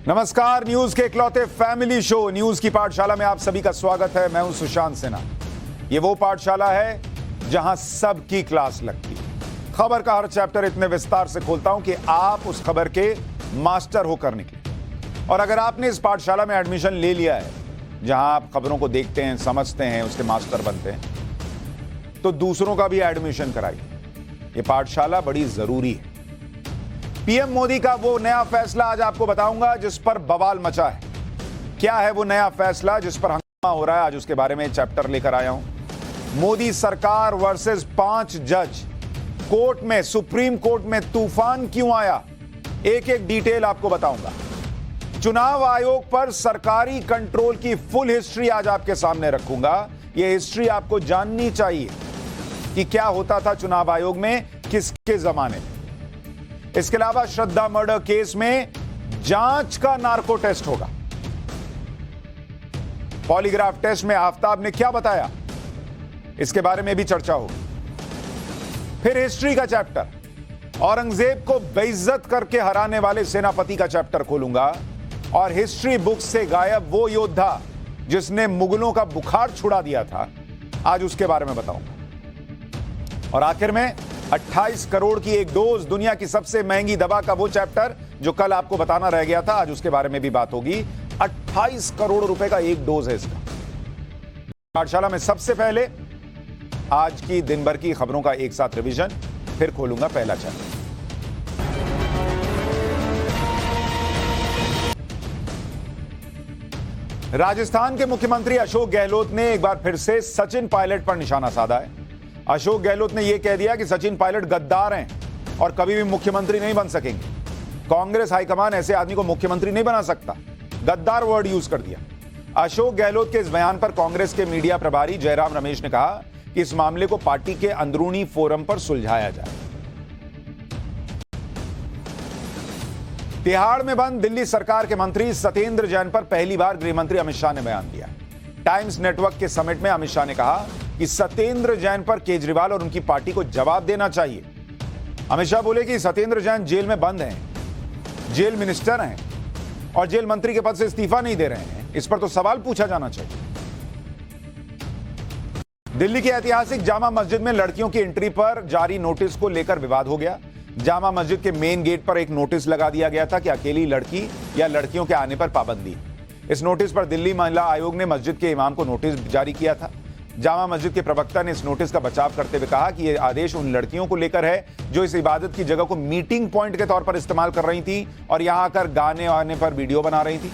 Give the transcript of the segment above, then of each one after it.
नमस्कार, न्यूज के इकलौते फैमिली शो न्यूज की पाठशाला में आप सभी का स्वागत है। मैं हूं सुशांत सिन्हा। ये वो पाठशाला है जहां सबकी क्लास लगती है। खबर का हर चैप्टर इतने विस्तार से खोलता हूं कि आप उस खबर के मास्टर होकर निकले। और अगर आपने इस पाठशाला में एडमिशन ले लिया है, जहां आप खबरों को देखते हैं, समझते हैं, उसके मास्टर बनते हैं, तो दूसरों का भी एडमिशन कराइए। ये पाठशाला बड़ी जरूरी है। पीएम मोदी का वो नया फैसला आज आपको बताऊंगा जिस पर बवाल मचा है। क्या है वो नया फैसला जिस पर हंगामा हो रहा है, आज उसके बारे में चैप्टर लेकर आया हूं। मोदी सरकार वर्सेस 5 जज। कोर्ट में, सुप्रीम कोर्ट में तूफान क्यों आया, एक एक डिटेल आपको बताऊंगा। चुनाव आयोग पर सरकारी कंट्रोल की फुल हिस्ट्री आज आपके सामने रखूंगा। यह हिस्ट्री आपको जाननी चाहिए कि क्या होता था चुनाव आयोग में, किसके जमाने में। इसके अलावा श्रद्धा मर्डर केस में जांच का नार्को टेस्ट होगा। पॉलीग्राफ टेस्ट में आफ्ताब ने क्या बताया, इसके बारे में भी चर्चा होगी। फिर हिस्ट्री का चैप्टर, औरंगजेब को बेइज्जत करके हराने वाले सेनापति का चैप्टर खोलूंगा। और हिस्ट्री बुक से गायब वो योद्धा जिसने मुगलों का बुखार छुड़ा दिया था, आज उसके बारे में बताऊंगा। और आखिर में 28 करोड़ की एक डोज, दुनिया की सबसे महंगी दवा का वो चैप्टर जो कल आपको बताना रह गया था, आज उसके बारे में भी बात होगी। 28 करोड़ रुपए का एक डोज है इसका। पाठशाला में सबसे पहले आज की दिन भर की खबरों का एक साथ रिवीजन, फिर खोलूंगा पहला चैप्टर। राजस्थान के मुख्यमंत्री अशोक गहलोत ने एक बार फिर से सचिन पायलट पर निशाना साधा है। अशोक गहलोत ने यह कह दिया कि सचिन पायलट गद्दार हैं और कभी भी मुख्यमंत्री नहीं बन सकेंगे। कांग्रेस हाईकमान ऐसे आदमी को मुख्यमंत्री नहीं बना सकता। गद्दार वर्ड यूज कर दिया। अशोक गहलोत के इस बयान पर कांग्रेस के मीडिया प्रभारी जयराम रमेश ने कहा कि इस मामले को पार्टी के अंदरूनी फोरम पर सुलझाया जाए। तिहाड़ में बंद दिल्ली सरकार के मंत्री सत्येंद्र जैन पर पहली बार गृह मंत्री अमित शाह ने बयान दिया। टाइम्स नेटवर्क के समिट में अमित शाह ने कहा कि सत्येंद्र जैन पर केजरीवाल और उनकी पार्टी को जवाब देना चाहिए। अमित शाह बोले कि सत्येंद्र जैन जेल में बंद हैं, जेल मिनिस्टर हैं और जेल मंत्री के पद से इस्तीफा नहीं दे रहे हैं। इस पर तो सवाल पूछा जाना चाहिए। दिल्ली की ऐतिहासिक जामा मस्जिद में लड़कियों की एंट्री पर जारी नोटिस को लेकर विवाद हो गया। जामा मस्जिद के मेन गेट पर एक नोटिस लगा दिया गया था कि अकेली लड़की या लड़कियों के आने पर पाबंदी। इस नोटिस पर दिल्ली महिला आयोग ने मस्जिद के इमाम को नोटिस जारी किया था। जामा मस्जिद के प्रवक्ता ने इस नोटिस का बचाव करते हुए कहा कि यह आदेश उन लड़कियों को लेकर है जो इस इबादत की जगह को मीटिंग पॉइंट के तौर पर इस्तेमाल कर रही थी और यहां आकर गाने आने पर वीडियो बना रही थी।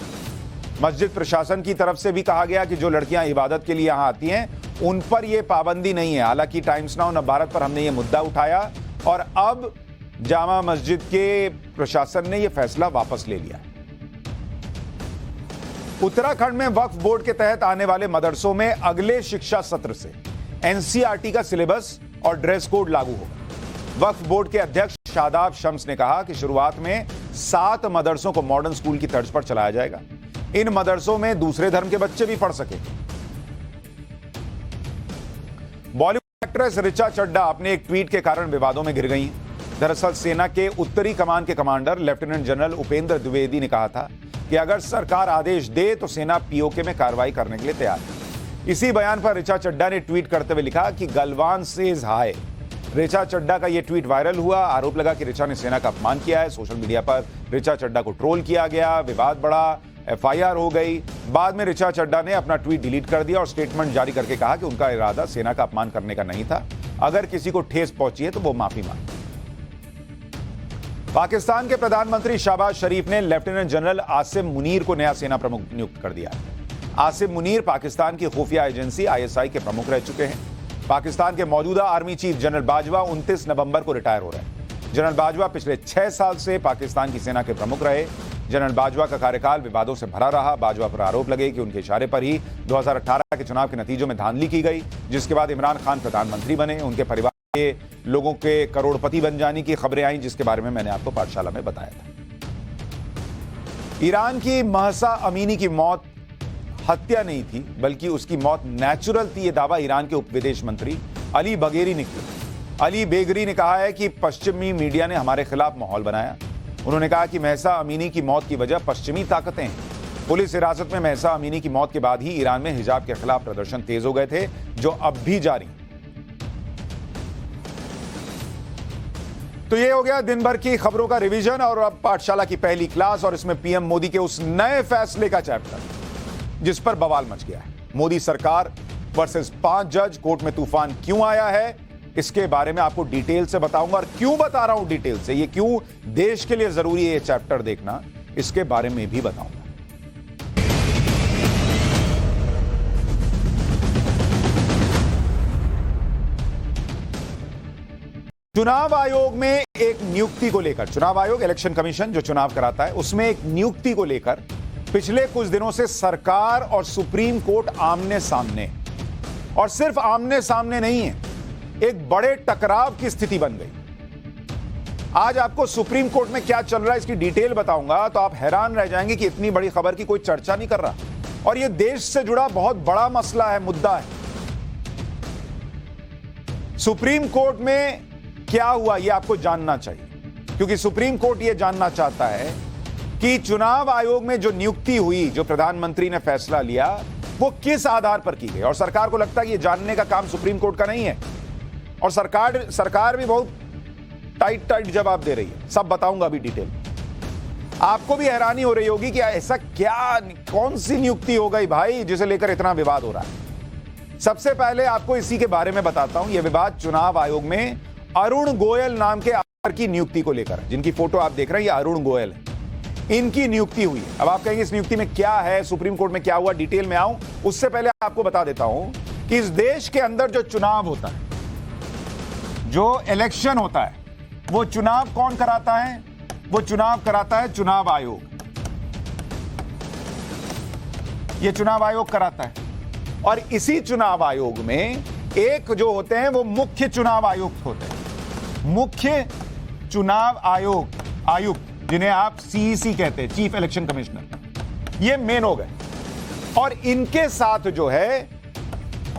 मस्जिद प्रशासन की तरफ से भी कहा गया कि जो लड़कियां इबादत के लिए यहां आती हैं उन पर यह पाबंदी नहीं है। हालांकि टाइम्स नाउ नवभारत पर हमने यह मुद्दा उठाया और अब जामा मस्जिद के प्रशासन ने यह फैसला वापस ले लिया। उत्तराखंड में वक्फ बोर्ड के तहत आने वाले मदरसों में अगले शिक्षा सत्र से एनसीईआरटी का सिलेबस और ड्रेस कोड लागू होगा। वक्फ बोर्ड के अध्यक्ष शादाब शम्स ने कहा कि शुरुआत में 7 मदरसों को मॉडर्न स्कूल की तर्ज पर चलाया जाएगा। इन मदरसों में दूसरे धर्म के बच्चे भी पढ़ सके। बॉलीवुड एक्ट्रेस ऋचा चड्ढा अपने एक ट्वीट के कारण विवादों में घिर गई हैं। दरअसल सेना के उत्तरी कमान के commander lieutenant general Upendra Dwivedi ने कहा था कि अगर सरकार आदेश दे तो सेना पीओके में कार्रवाई करने के लिए तैयार है। इसी बयान पर ऋचा चड्ढा ने ट्वीट करते हुए लिखा कि गलवान सेज हाय। ऋचा चड्ढा का यह ट्वीट वायरल हुआ। आरोप लगा कि ऋचा ने सेना का अपमान किया है। सोशल मीडिया पर ऋचा चड्ढा को ट्रोल किया गया, विवाद बढ़ा, एफआईआर हो गई। बाद में ऋचा चड्ढा ने अपना ट्वीट डिलीट कर दिया और स्टेटमेंट जारी करके कहा कि उनका इरादा सेना का अपमान करने का नहीं था। अगर किसी को ठेस पहुंची है तो वो माफी मांगे। पाकिस्तान के प्रधानमंत्री शहबाज शरीफ ने लेफ्टिनेंट जनरल आसिम मुनीर को नया सेना प्रमुख नियुक्त कर दिया है। आसिम मुनीर पाकिस्तान की खुफिया एजेंसी आईएसआई के प्रमुख रह चुके हैं। पाकिस्तान के मौजूदा आर्मी चीफ जनरल बाजवा 29 नवंबर को रिटायर हो रहे हैं। जनरल बाजवा पिछले 6 साल से पाकिस्तान की सेना के प्रमुख रहे। जनरल बाजवा का कार्यकाल विवादों से भरा रहा। बाजवा पर आरोप लगे कि उनके इशारे पर ही 2018 के चुनाव के नतीजों में धांधली की गई, जिसके बाद इमरान खान प्रधानमंत्री बने। उनके परिवार के लोगों के करोड़पति बन जाने की खबरें आई, जिसके बारे में मैंने आपको पाठशाला में बताया था। ईरान की महसा अमीनी की मौत हत्या नहीं थी, बल्कि उसकी मौत नेचुरल थी। यह दावा ईरान के उप विदेश मंत्री अली बगेरी ने किया। अली बेगरी ने कहा है कि पश्चिमी मीडिया ने हमारे खिलाफ माहौल बनाया। उन्होंने कहा कि महसा अमीनी की मौत की वजह पश्चिमी ताकतें हैं। पुलिस हिरासत में महसा अमीनी की मौत के बाद ही ईरान में हिजाब के खिलाफ प्रदर्शन तेज हो गए थे, जो अब भी जारी। तो ये हो गया दिन भर की खबरों का रिवीजन और अब पाठशाला की पहली क्लास और इसमें पीएम मोदी के उस नए फैसले का चैप्टर जिस पर बवाल मच गया है। मोदी सरकार वर्सेस 5 जज, कोर्ट में तूफान क्यों आया है, इसके बारे में आपको डिटेल से बताऊंगा। और क्यों बता रहा हूं डिटेल से, ये क्यों देश के लिए जरूरी है ये चैप्टर देखना, इसके बारे में भी बताऊंगा। चुनाव आयोग में एक नियुक्ति को लेकर, चुनाव आयोग इलेक्शन कमीशन जो चुनाव कराता है, उसमें एक नियुक्ति को लेकर पिछले कुछ दिनों से सरकार और सुप्रीम कोर्ट आमने सामने, और सिर्फ आमने सामने नहीं है, एक बड़े टकराव की स्थिति बन गई। आज आपको सुप्रीम कोर्ट में क्या चल रहा है इसकी डिटेल बताऊंगा तो आप हैरान रह जाएंगे कि इतनी बड़ी खबर की कोई चर्चा नहीं कर रहा, और यह देश से जुड़ा बहुत बड़ा मसला है, मुद्दा है। सुप्रीम कोर्ट में क्या हुआ यह आपको जानना चाहिए, क्योंकि सुप्रीम कोर्ट यह जानना चाहता है कि चुनाव आयोग में जो नियुक्ति हुई, जो प्रधानमंत्री ने फैसला लिया, वो किस आधार पर की गई। और सरकार को लगता है कि यह जानने का काम सुप्रीम कोर्ट का नहीं है, और सरकार भी बहुत टाइट जवाब दे रही है। सब बताऊंगा अभी डिटेल। आपको भी हैरानी हो रही होगी कि ऐसा क्या, कौन सी नियुक्ति हो गई भाई जिसे लेकर इतना विवाद हो रहा है। सबसे पहले आपको इसी के बारे में बताता हूं। यह विवाद चुनाव आयोग में अरुण गोयल नाम के अफसर की नियुक्ति को लेकर, जिनकी फोटो आप देख रहे हैं, ये अरुण गोयल है, इनकी नियुक्ति हुई है। अब आप कहेंगे इस नियुक्ति में क्या है, सुप्रीम कोर्ट में क्या हुआ, डिटेल में आऊं। उससे पहले आपको बता देता हूं कि इस देश के अंदर जो चुनाव होता है, जो इलेक्शन होता है, वो चुनाव कौन कराता है? वो चुनाव कराता है चुनाव आयोग। ये चुनाव आयोग कराता है, और इसी चुनाव आयोग में एक जो होते हैं वो मुख्य चुनाव आयुक्त होते हैं। मुख्य चुनाव आयुक्त जिन्हें आप सीईसी कहते हैं, चीफ इलेक्शन कमिश्नर, ये मेन हो गए। और इनके साथ जो है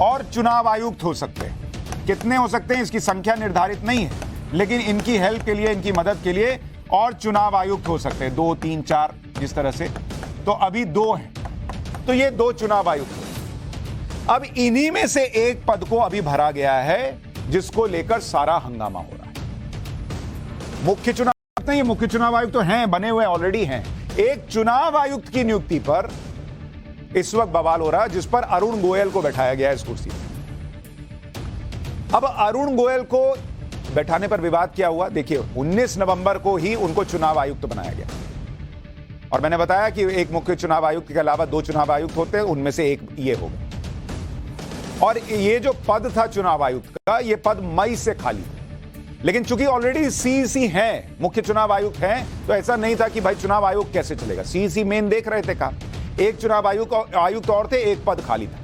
और चुनाव आयुक्त हो सकते हैं। कितने हो सकते हैं इसकी संख्या निर्धारित नहीं है, लेकिन इनकी हेल्प के लिए, इनकी मदद के लिए और चुनाव आयुक्त हो सकते हैं, 2, 3, 4 जिस तरह से। तो अभी 2 हैं, तो ये 2 चुनाव आयुक्त। अब इन्हीं में से एक पद को अभी भरा गया है, जिसको लेकर सारा हंगामा हो रहा है। मुख्य चुनाव आयुक्त नहीं, मुख्य चुनाव आयुक्त तो हैं, बने हुए ऑलरेडी हैं। एक चुनाव आयुक्त की नियुक्ति पर इस वक्त बवाल हो रहा है, जिस पर अरुण गोयल को बैठाया गया है इस कुर्सी पर। अब अरुण गोयल को बैठाने पर विवाद क्या हुआ, देखिए 19 नवंबर को ही उनको चुनाव आयुक्त बनाया गया, और मैंने बताया कि एक मुख्य चुनाव आयुक्त के अलावा 2 चुनाव आयुक्त होते हैं, उनमें से एक ये हो गए। और ये जो पद था चुनाव आयुक्त का, ये पद मई से खाली था। लेकिन चूंकि ऑलरेडी सीईसी हैं, मुख्य चुनाव आयुक्त हैं, तो ऐसा नहीं था कि भाई चुनाव आयोग कैसे चलेगा। सीईसी मेन देख रहे थे काम। एक चुनाव आयुक्त और थे, एक पद खाली था।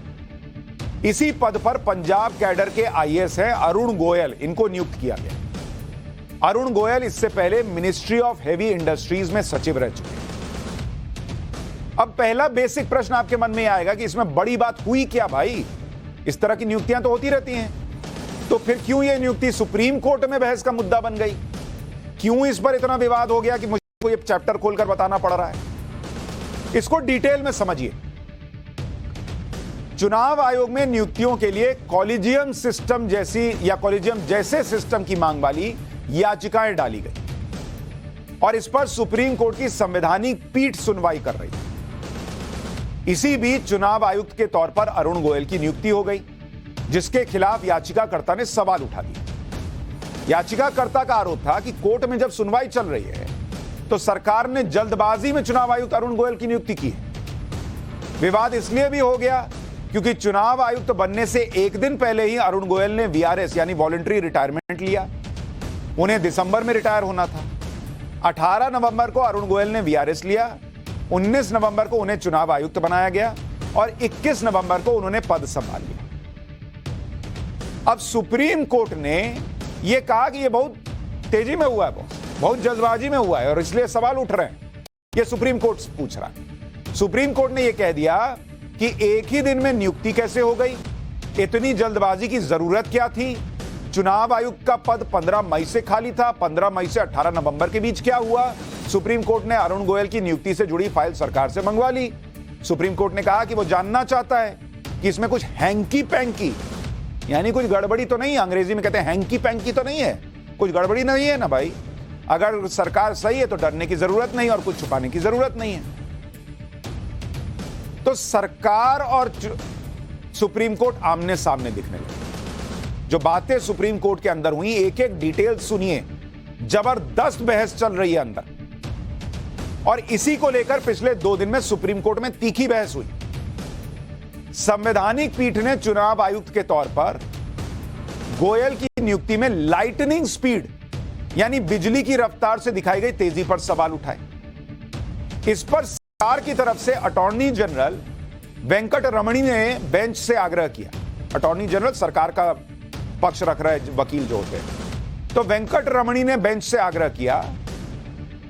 इसी पद पर पंजाब कैडर के आईएएस हैं अरुण गोयल, इनको नियुक्त किया गया। अरुण गोयल इससे पहले मिनिस्ट्री ऑफ हेवी इंडस्ट्रीज में सचिव रह चुके हैं। अब पहला बेसिक प्रश्न आपके मन में आएगा कि इसमें बड़ी बात हुई क्या भाई, इस तरह की नियुक्तियां तो होती रहती हैं, तो फिर क्यों यह नियुक्ति सुप्रीम कोर्ट में बहस का मुद्दा बन गई? क्यों इस पर इतना विवाद हो गया कि मुझे ये चैप्टर खोलकर बताना पड़ रहा है? इसको डिटेल में समझिए। चुनाव आयोग में नियुक्तियों के लिए कॉलेजियम सिस्टम जैसी या कॉलेजियम जैसे सिस्टम की मांग वाली याचिकाएं डाली गई, और इस पर सुप्रीम कोर्ट की संवैधानिक पीठ सुनवाई कर रही है। इसी बीच चुनाव आयुक्त के तौर पर अरुण गोयल की नियुक्ति हो गई, जिसके खिलाफ याचिकाकर्ता ने सवाल उठा दिया। याचिकाकर्ता का आरोप था कि कोर्ट में जब सुनवाई चल रही है तो सरकार ने जल्दबाजी में चुनाव आयुक्त अरुण गोयल की नियुक्ति की है। विवाद इसलिए भी हो गया क्योंकि चुनाव आयुक्त बनने से एक दिन पहले ही अरुण गोयल ने वीआरएस यानी वॉलंटरी रिटायरमेंट लिया। उन्हें दिसंबर में रिटायर होना था। 18 नवंबर को अरुण गोयल ने वीआरएस लिया, 19 नवंबर को उन्हें चुनाव आयुक्त बनाया गया, और 21 नवंबर को उन्होंने पद संभाल लिया। अब सुप्रीम कोर्ट ने यह कहा कि यह बहुत तेजी में हुआ है, बहुत जल्दबाजी में हुआ है, और इसलिए सवाल उठ रहे हैं। यह सुप्रीम कोर्ट पूछ रहा है। सुप्रीम कोर्ट ने यह कह दिया कि एक ही दिन में नियुक्ति कैसे हो गई, इतनी जल्दबाजी की जरूरत क्या थी, चुनाव आयुक्त का पद 15 मई से खाली था, 15 मई से 18 नवंबर के बीच क्या हुआ, सुप्रीम कोर्ट ने अरुण गोयल की नियुक्ति से जुड़ी फाइल सरकार से मंगवा ली। सुप्रीम कोर्ट ने कहा कि वो जानना चाहता है कि इसमें कुछ हैंकी पैंकी यानी कुछ गड़बड़ी तो नहीं है, अंग्रेजी में कहते हैं हैंकी पैंकी तो नहीं है, कुछ गड़बड़ी नहीं है ना भाई। अगर सरकार सही है तो डरने की जरूरत नहीं और कुछ छुपाने की जरूरत नहीं है। तो सरकार और सुप्रीम कोर्ट आमने सामने दिखने लगे। जो बातें सुप्रीम कोर्ट के अंदर हुई, एक एक डिटेल सुनिए। जबरदस्त बहस चल रही है अंदर, और इसी को लेकर पिछले 2 दिन में सुप्रीम कोर्ट में तीखी बहस हुई। संवैधानिक पीठ ने चुनाव आयुक्त के तौर पर गोयल की नियुक्ति में लाइटनिंग स्पीड यानी बिजली की रफ्तार से दिखाई गई तेजी पर सवाल उठाए। इस पर सरकार की तरफ से अटॉर्नी जनरल वेंकट रमणी ने बेंच से आग्रह किया। अटॉर्नी जनरल सरकार का पक्ष रख रहे वकील जो होते हैं, तो वेंकट रमणी ने बेंच से आग्रह किया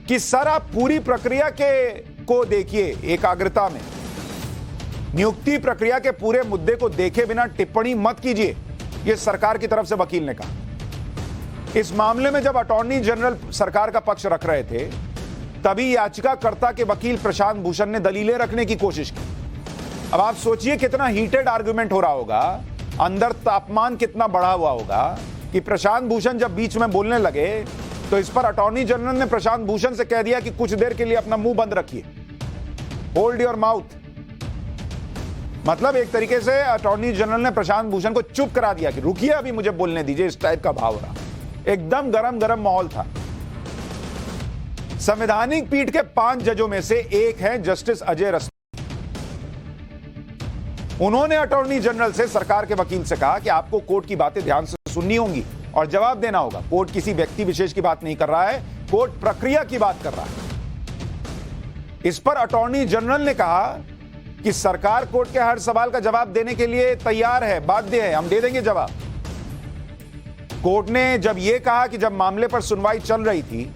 कि सर आप पूरी प्रक्रिया को देखिए एकाग्रता में, नियुक्ति प्रक्रिया के पूरे मुद्दे को देखे बिना टिप्पणी मत कीजिए, यह सरकार की तरफ से वकील ने कहा। इस मामले में जब अटॉर्नी जनरल सरकार का पक्ष रख रहे थे, तभी याचिकाकर्ता के वकील प्रशांत भूषण ने दलीलें रखने की कोशिश की। अब आप सोचिए कितना हीटेड आर्गुमेंट हो रहा होगा, अंदर तापमान कितना बढ़ा हुआ होगा कि प्रशांत भूषण जब बीच में बोलने लगे तो इस पर अटॉर्नी जनरल ने प्रशांत भूषण से कह दिया कि कुछ देर के लिए अपना मुंह बंद रखिए, होल्ड योर माउथ। मतलब एक तरीके से अटॉर्नी जनरल ने प्रशांत भूषण को चुप करा दिया कि रुकिए अभी मुझे बोलने दीजिए, इस टाइप का भाव रहा। एकदम गरम गरम माहौल था। संवैधानिक पीठ के 5 जजों में से एक हैं जस्टिस अजय रस्तोगी। उन्होंने अटॉर्नी जनरल से सरकार के वकील से कहा कि आपको कोर्ट की बातें ध्यान से सुननी होंगी और जवाब देना होगा। कोर्ट किसी व्यक्ति विशेष की बात नहीं कर रहा है, कोर्ट प्रक्रिया की बात कर रहा है। इस पर अटॉर्नी जनरल ने कहा कि सरकार कोर्ट के हर सवाल का जवाब देने के लिए तैयार है, बाध्य है, हम दे देंगे जवाब। कोर्ट ने जब यह कहा कि जब मामले पर सुनवाई चल रही थी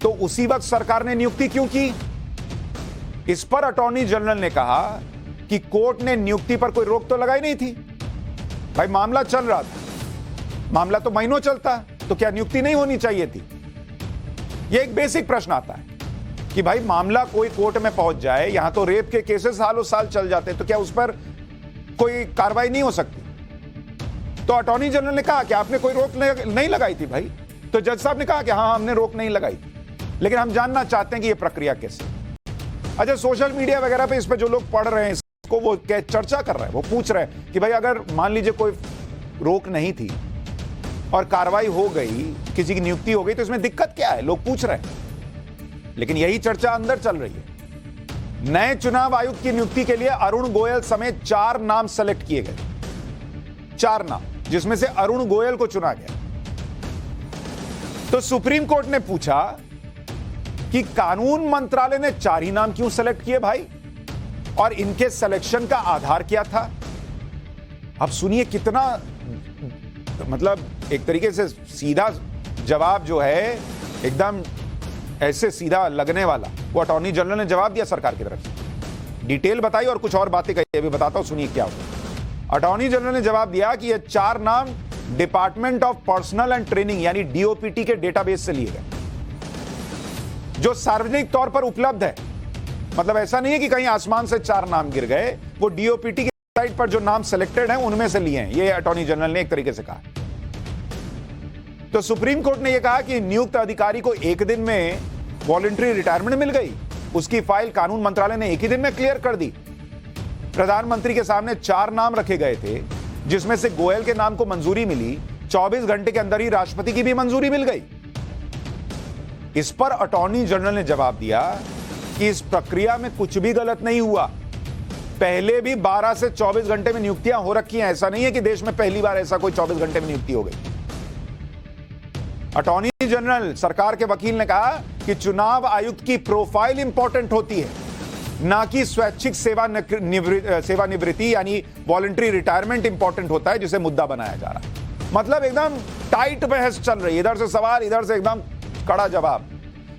तो उसी वक्त सरकार ने नियुक्ति क्यों की? इस पर अटॉर्नी जनरल ने कहा कि कोर्ट ने नियुक्ति पर कोई रोक तो लगाई नहीं थी। भाई मामला चल रहा था, मामला तो महीनों चलता, तो क्या नियुक्ति नहीं होनी चाहिए थी? यह एक बेसिक प्रश्न आता है कि भाई मामला कोई कोर्ट में पहुंच जाए, यहां तो रेप के केसेस सालों साल चल जाते, तो क्या उस पर कोई कार्रवाई नहीं हो सकती? तो अटॉर्नी जनरल ने कहा कि आपने कोई रोक नहीं लगाई थी भाई। तो जज साहब ने कहा कि हाँ हमने रोक नहीं लगाई थी, लेकिन हम जानना चाहते हैं कि यह प्रक्रिया कैसे। अच्छा, सोशल मीडिया वगैरह पे इस पे जो लोग पढ़ रहे हैं इसको, वो क्या चर्चा कर रहे हैं, वो पूछ रहे हैं कि भाई अगर मान लीजिए कोई रोक नहीं थी और कार्रवाई हो गई, किसी की नियुक्ति हो गई, तो इसमें दिक्कत क्या है? लोग पूछ रहे हैं। लेकिन यही चर्चा अंदर चल रही है। नए चुनाव आयुक्त की नियुक्ति के लिए अरुण गोयल समेत 4 नाम सेलेक्ट किए गए, 4 नाम, जिसमें से अरुण गोयल को चुना गया। तो सुप्रीम कोर्ट ने पूछा कि कानून मंत्रालय ने 4 ही नाम क्यों सेलेक्ट किए भाई, और इनके सिलेक्शन का आधार क्या था? अब सुनिए कितना, मतलब एक तरीके से सीधा जवाब जो है, एकदम ऐसे सीधा लगने वाला, वो अटॉर्नी जनरल ने जवाब दिया सरकार की तरफ से। डिटेल बताई और कुछ और बातें कही, अभी बताता हूं, सुनिए क्या हुआ। अटॉर्नी जनरल ने जवाब दिया कि ये 4 नाम department of personal and training यानी डीओपीटी के डेटाबेस से लिए गए, जो सार्वजनिक तौर पर उपलब्ध है। मतलब ऐसा नहीं है कि कहीं आसमान से 4 नाम गिर गए, वो डीओपीटी की साइट पर जो नाम सिलेक्टेड हैं उनमें से लिए हैं, ये अटॉर्नी जनरल ने एक तरीके से कहा। तो सुप्रीम कोर्ट ने यह कहा कि नियुक्त अधिकारी को एक दिन में वॉलंटरी रिटायरमेंट मिल गई, उसकी फाइल कानून मंत्रालय ने एक ही दिन में क्लियर कर दी। प्रधानमंत्री के सामने 4 नाम रखे गए थे, जिसमें से गोयल के नाम को मंजूरी मिली, 24 घंटे के अंदर ही राष्ट्रपति की भी मंजूरी मिल गई। इस पर अटॉर्नी जनरल ने जवाब दिया कि इस प्रक्रिया में कुछ भी गलत नहीं हुआ, पहले भी 12 से 24 घंटे में नियुक्तियां हो रखी हैं, ऐसा नहीं है कि देश में पहली बार ऐसा कोई 24 घंटे में नियुक्ति हो गई। अटॉर्नी जनरल सरकार के वकील ने कहा कि चुनाव आयुक्त की प्रोफाइल इंपॉर्टेंट होती है, ना कि स्वैच्छिक सेवानिवृत्ति यानी वॉलंटरी रिटायरमेंट इंपॉर्टेंट होता है, जिसे मुद्दा बनाया जा रहा है। मतलब एकदम टाइट बहस चल रही है, इधर से सवाल, इधर से एकदम कड़ा जवाब।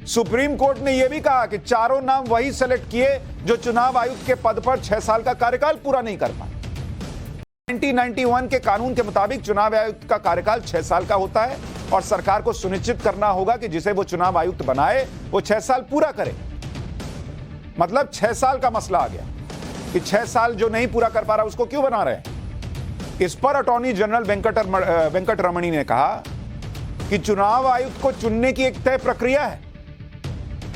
सुप्रीम कोर्ट ने यह भी कहा कि 4 नाम वही सेलेक्ट किए जो चुनाव आयुक्त के पद पर 6 साल का कार्यकाल पूरा नहीं कर पाए। 1991 के कानून के मुताबिक चुनाव आयुक्त का कार्यकाल 6 साल का होता है और सरकार को सुनिश्चित करना होगा कि जिसे वो चुनाव आयुक्त बनाए वो 6 साल पूरा करे। मतलब 6 साल का मसला आ गया कि 6 साल जो नहीं पूरा कर पा रहा उसको क्यों बना रहे हैं। इस पर अटॉर्नी जनरल वेंकट रमणी ने कहा कि चुनाव आयुक्त को चुनने की एक तय प्रक्रिया है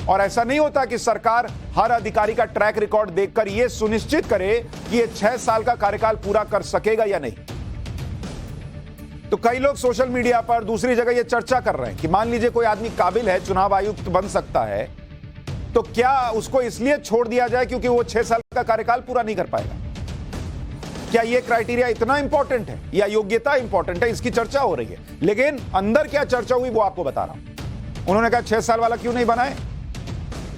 और ऐसा नहीं होता कि सरकार हर अधिकारी का ट्रैक रिकॉर्ड देखकर यह सुनिश्चित करे कि यह 6 साल का कार्यकाल पूरा कर सकेगा या नहीं। तो कई लोग सोशल मीडिया पर दूसरी जगह यह चर्चा कर रहे हैं कि मान लीजिए कोई आदमी काबिल है, चुनाव आयुक्त बन सकता है, तो क्या उसको इसलिए छोड़ दिया जाए क्योंकि वो 6 साल का कार्यकाल पूरा नहीं कर पाएगा। क्या यह क्राइटेरिया इतना इंपॉर्टेंट है या योग्यता इंपॉर्टेंट है, इसकी चर्चा हो रही है। लेकिन अंदर क्या चर्चा हुई वो आपको बता रहा हूं। उन्होंने कहा 6 साल वाला क्यों नहीं बनाए,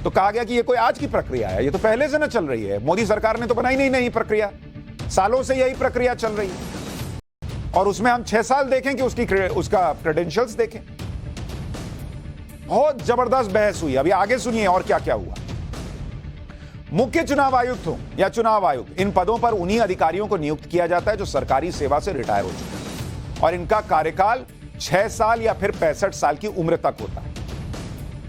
तो कहा गया कि ये कोई आज की प्रक्रिया है, ये तो पहले से ना चल रही है। मोदी सरकार ने तो बनाई नहीं नई प्रक्रिया, सालों से यही प्रक्रिया चल रही है और उसमें हम 6 साल देखें कि उसका क्रेडेंशियल्स देखें। बहुत जबरदस्त बहस हुई। अभी आगे सुनिए और क्या क्या हुआ। मुख्य चुनाव आयुक्त हो या चुनाव आयुक्त, इन पदों पर उन्हीं अधिकारियों को नियुक्त किया जाता है जो सरकारी सेवा से रिटायर हो चुके हैं और इनका कार्यकाल 6 साल या फिर 65 साल की उम्र तक होता है।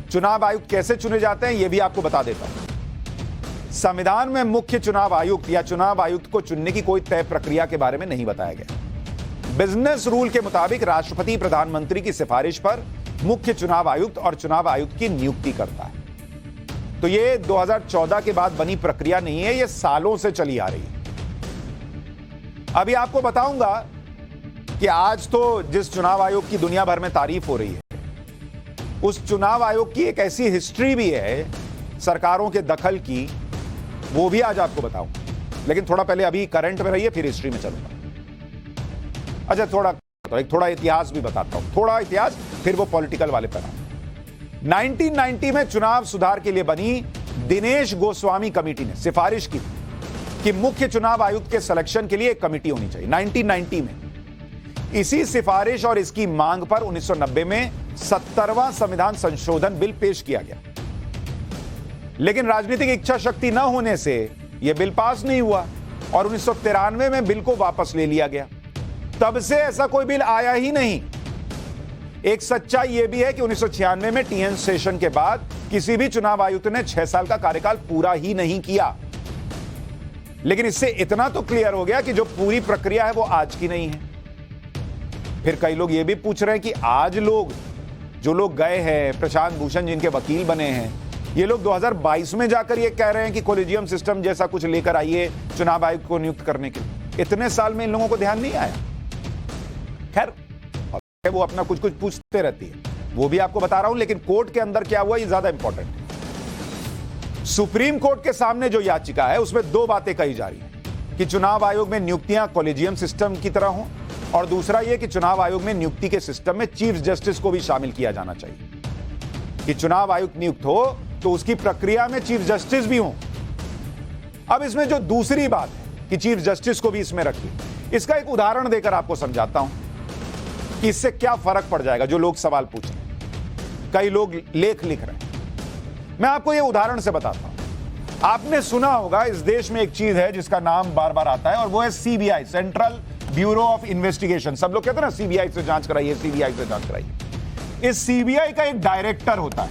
चुनाव आयुक्त कैसे चुने जाते हैं यह भी आपको बता देता हूं। संविधान में मुख्य चुनाव आयुक्त या चुनाव आयुक्त को चुनने की कोई तय प्रक्रिया के बारे में नहीं बताया गया। बिजनेस रूल के मुताबिक राष्ट्रपति प्रधानमंत्री की सिफारिश पर मुख्य चुनाव आयुक्त और चुनाव आयुक्त की नियुक्ति करता है। तो यह 2014 के बाद बनी प्रक्रिया नहीं है, यह सालों से चली आ रही है। अभी आपको बताऊंगा कि आज तो जिस चुनाव आयोग की दुनिया भर में तारीफ हो रही है, उस चुनाव आयोग की एक ऐसी हिस्ट्री भी है सरकारों के दखल की, वो भी आज आपको बताऊंगा। लेकिन थोड़ा पहले अभी करंट में रहिए, फिर हिस्ट्री में चलूंगा। अच्छा, थोड़ा इतिहास भी बताता हूं, थोड़ा इतिहास, फिर वो पॉलिटिकल वाले पर आऊं। 1990 में चुनाव सुधार के लिए बनी दिनेश गोस्वामी कमेटी ने सिफारिश की कि मुख्य चुनाव आयुक्त के सिलेक्शन के लिए एक कमेटी होनी चाहिए 1990 में। इसी सिफारिश और इसकी मांग पर 1990 में 70वां संविधान संशोधन बिल पेश किया गया, लेकिन राजनीतिक इच्छा शक्ति न होने से यह बिल पास नहीं हुआ और 1993 में बिल को वापस ले लिया गया। तब से ऐसा कोई बिल आया ही नहीं। एक सच्चाई यह भी है कि 1996 में टीएन सेशन के बाद किसी भी चुनाव आयुक्त ने 6 साल का कार्यकाल पूरा ही नहीं किया। लेकिन इससे इतना तो क्लियर हो गया कि जो पूरी प्रक्रिया है वो आज की नहीं है। फिर कई लोग ये भी पूछ रहे हैं कि आज जो लोग गए हैं, प्रशांत भूषण जिनके वकील बने हैं, ये लोग 2022 में जाकर ये कह रहे हैं कि कोलेजियम सिस्टम जैसा कुछ लेकर आइए चुनाव आयुक्त को नियुक्त करने के लिए। इतने साल में इन लोगों को ध्यान नहीं आया। खैर, वो अपना कुछ पूछते रहती है, वो भी आपको बता रहा हूं। लेकिन कोर्ट के अंदर क्या हुआ ये ज्यादा इंपॉर्टेंट है। सुप्रीम कोर्ट के सामने जो याचिका है उसमें 2 बातें कही जा रही है कि चुनाव आयोग में नियुक्तियां कोलेजियम सिस्टम की तरह हों, और दूसरा यह कि चुनाव आयोग में नियुक्ति के सिस्टम में चीफ जस्टिस को भी शामिल किया जाना चाहिए। कि चुनाव आयुक्त नियुक्त हो तो उसकी प्रक्रिया में चीफ जस्टिस भी हो। अब इसमें जो दूसरी बात है कि चीफ जस्टिस को भी इसमें रखिए, इसका एक उदाहरण देकर आपको समझाता हूं कि इससे क्या फर्क पड़ जाएगा। जो लोग सवाल पूछ रहे हैं, कई लोग लेख लिख रहे हैं, मैं आपको यह उदाहरण से बताता हूं। आपने सुना होगा इस देश में एक चीज है जिसका नाम बार बार आता है और वो है CBI, central bureau of investigation. सब लोग कहते हैं ना सीबीआई से जांच कराइए, सीबीआई से जांच कराइए। इस सीबीआई का एक डायरेक्टर होता है,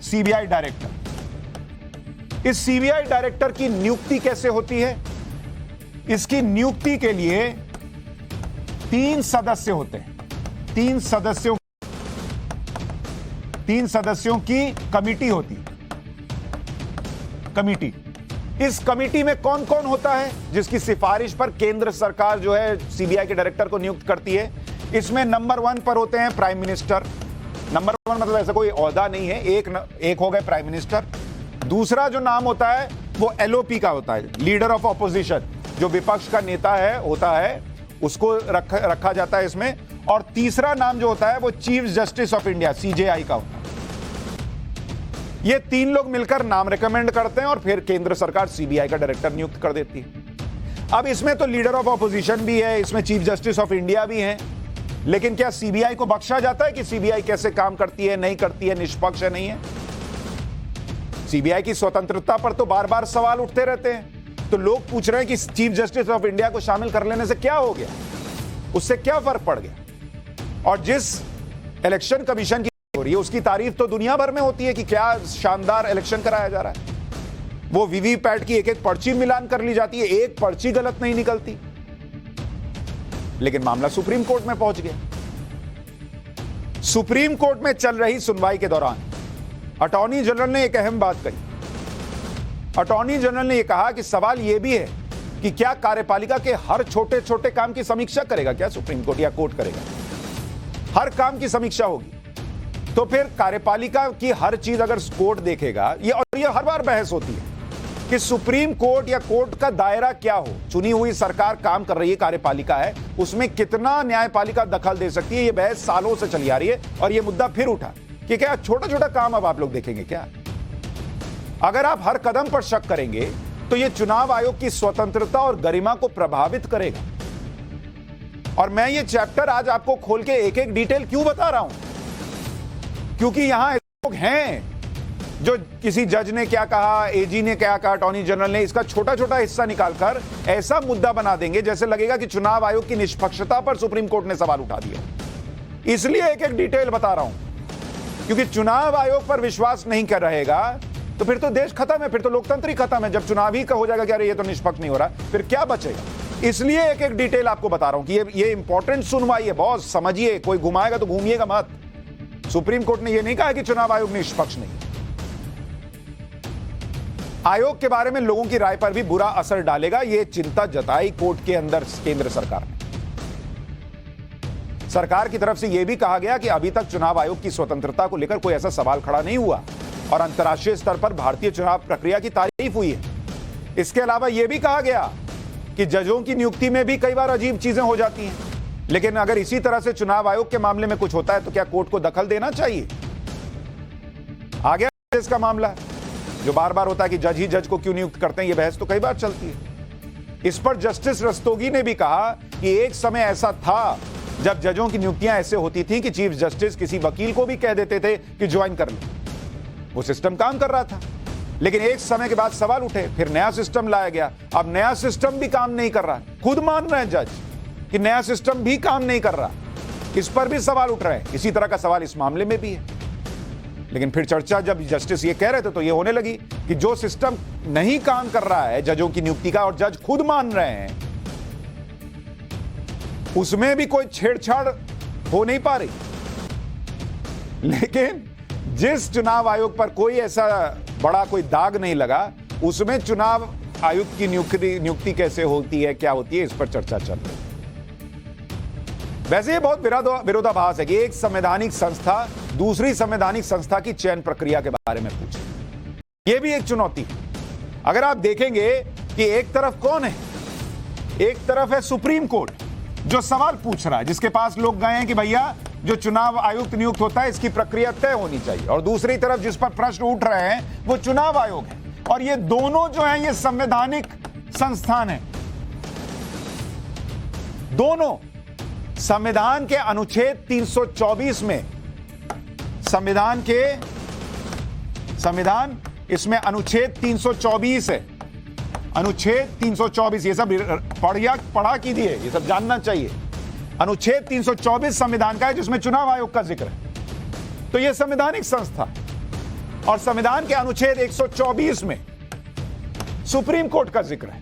सीबीआई डायरेक्टर। इस सीबीआई डायरेक्टर की नियुक्ति कैसे होती है? इसकी नियुक्ति के लिए 3 सदस्य होते हैं। 3 सदस्यों की कमिटी होती है। कमिटी, इस कमिटी में कौन कौन होता है जिसकी सिफारिश पर केंद्र सरकार जो है सीबीआई के डायरेक्टर को नियुक्त करती है? इसमें नंबर 1 पर होते हैं प्राइम मिनिस्टर। नंबर 1 मतलब ऐसा कोई ओहदा नहीं है, एक हो गए प्राइम मिनिस्टर। दूसरा जो नाम होता है वो एलओपी का होता है, लीडर ऑफ ऑपोजिशन, जो विपक्ष का नेता है होता है, उसको रखा जाता है इसमें। और तीसरा नाम जो होता है वो chief justice of India, CJI का होता है। ये 3 लोग मिलकर नाम रिकमेंड करते हैं और फिर केंद्र सरकार सीबीआई का डायरेक्टर नियुक्त कर देती है। अब इसमें तो लीडर ऑफ ऑपोजिशन भी है, इसमें चीफ जस्टिस ऑफ इंडिया भी है। लेकिन क्या सीबीआई को बख्शा जाता है कि सीबीआई कैसे काम करती है, नहीं करती है, निष्पक्ष है, नहीं है? सीबीआई की स्वतंत्रता पर तो बार बार सवाल उठते रहते हैं। तो लोग पूछ रहे हैं कि चीफ जस्टिस ऑफ इंडिया को शामिल कर लेने से क्या हो गया, उससे क्या फर्क पड़ गया। और जिस इलेक्शन कमीशन की हो रही है उसकी तारीफ तो दुनिया भर में होती है कि क्या शानदार इलेक्शन कराया जा रहा है। वो वीवीपैट की एक एक पर्ची मिलान कर ली जाती है, एक पर्ची गलत नहीं निकलती। लेकिन मामला सुप्रीम कोर्ट में पहुंच गया। सुप्रीम कोर्ट में चल रही सुनवाई के दौरान अटॉर्नी जनरल ने एक अहम बात कही। अटॉर्नी जनरल ने यह कहा कि सवाल यह भी है कि क्या कार्यपालिका के हर छोटे छोटे काम की समीक्षा करेगा क्या सुप्रीम कोर्ट या कोर्ट करेगा? हर काम की समीक्षा होगी तो फिर कार्यपालिका की हर चीज अगर कोर्ट देखेगा, ये हर बार बहस होती है कि सुप्रीम कोर्ट या कोर्ट का दायरा क्या हो। चुनी हुई सरकार काम कर रही है, कार्यपालिका है, उसमें कितना न्यायपालिका दखल दे सकती है, ये बहस सालों से चली आ रही है। और ये मुद्दा फिर उठा कि क्या छोटा छोटा काम अब आप लोग देखेंगे क्या? अगर आप हर कदम पर शक करेंगे तो यह चुनाव आयोग की स्वतंत्रता और गरिमा को प्रभावित करेगा। और मैं ये चैप्टर आज आपको खोल के एक एक डिटेल क्यों बता रहा हूं, क्योंकि यहां लोग हैं जो किसी जज ने क्या कहा, एजी ने क्या कहा, अटॉर्नी जनरल ने, इसका छोटा छोटा हिस्सा निकालकर ऐसा मुद्दा बना देंगे जैसे लगेगा कि चुनाव आयोग की निष्पक्षता पर सुप्रीम कोर्ट ने सवाल उठा दिया। इसलिए एक एक डिटेल बता रहा हूं, क्योंकि चुनाव आयोग पर विश्वास नहीं कर रहेगा तो फिर तो देश खत्म है, फिर तो लोकतंत्र ही खत्म है। जब चुनाव ही का हो जाएगा कि अरे ये तो निष्पक्ष नहीं हो रहा, फिर क्या बचेगा? इसलिए एक एक डिटेल आपको बता रहा हूं कि ये इंपॉर्टेंट सुनवाई है, बहुत समझिए, कोई घुमाएगा तो घूमिएगा मत। सुप्रीम कोर्ट ने यह नहीं कहा कि चुनाव आयोग निष्पक्ष नहीं। आयोग के बारे में लोगों की राय पर भी बुरा असर डालेगा, यह चिंता जताई कोर्ट के अंदर केंद्र सरकार ने। सरकार की तरफ से यह भी कहा गया कि अभी तक चुनाव आयोग की स्वतंत्रता को लेकर कोई ऐसा सवाल खड़ा नहीं हुआ और अंतर्राष्ट्रीय स्तर पर भारतीय चुनाव प्रक्रिया की तारीफ हुई है। इसके अलावा यह भी कहा गया कि जजों की नियुक्ति में भी कई बार अजीब चीजें हो जाती हैं, लेकिन अगर इसी तरह से चुनाव आयोग के मामले में कुछ होता है तो क्या कोर्ट को दखल देना चाहिए? आ गया इसका मामला जो बार बार होता है कि जज ही जज को क्यों नियुक्त करते हैं, यह बहस तो कई बार चलती है। इस पर जस्टिस रस्तोगी ने भी कहा कि एक समय ऐसा था जब जजों की नियुक्तियां ऐसे होती थी कि चीफ जस्टिस किसी वकील को भी कह देते थे कि ज्वाइन कर लो। वो सिस्टम काम कर रहा था, लेकिन एक समय के बाद सवाल उठे, फिर नया सिस्टम लाया गया। अब नया सिस्टम भी काम नहीं कर रहा, खुद मान रहे हैं जज कि नया सिस्टम भी काम नहीं कर रहा। इस पर भी सवाल उठ रहे हैं। इसी तरह का सवाल इस मामले में भी है। लेकिन फिर चर्चा जब जस्टिस ये कह रहे थे तो ये होने लगी कि जो सिस्टम नहीं काम कर रहा है जजों की नियुक्ति का, और जज खुद मान रहे हैं, उसमें भी कोई छेड़छाड़ हो नहीं पा रही। लेकिन जिस चुनाव आयोग पर कोई ऐसा बड़ा कोई दाग नहीं लगा, उसमें चुनाव आयुक्त की नियुक्ति कैसे होती है, क्या होती है, इस पर चर्चा चल रही है। वैसे ये बहुत विरोधाभास है कि एक संवैधानिक संस्था दूसरी संवैधानिक संस्था की चयन प्रक्रिया के बारे में पूछे। यह भी एक चुनौती है। अगर आप देखेंगे कि एक तरफ कौन है, एक तरफ है सुप्रीम कोर्ट जो सवाल पूछ रहा है, जिसके पास लोग गए हैं कि भैया जो चुनाव आयुक्त नियुक्त होता है इसकी प्रक्रिया तय होनी चाहिए, और दूसरी तरफ जिस पर प्रश्न उठ रहे हैं वो चुनाव आयोग है। और ये दोनों जो है ये संवैधानिक संस्थान है। दोनों संविधान के अनुच्छेद 324 में संविधान इसमें अनुच्छेद 324 है। अनुच्छेद 324 ये सब पढ़ा कीजिए, ये सब जानना चाहिए। अनुच्छेद 324 संविधान का है जिसमें चुनाव आयोग का जिक्र है। तो यह संवैधानिक संस्था, और संविधान के अनुच्छेद 124 में सुप्रीम कोर्ट का जिक्र है,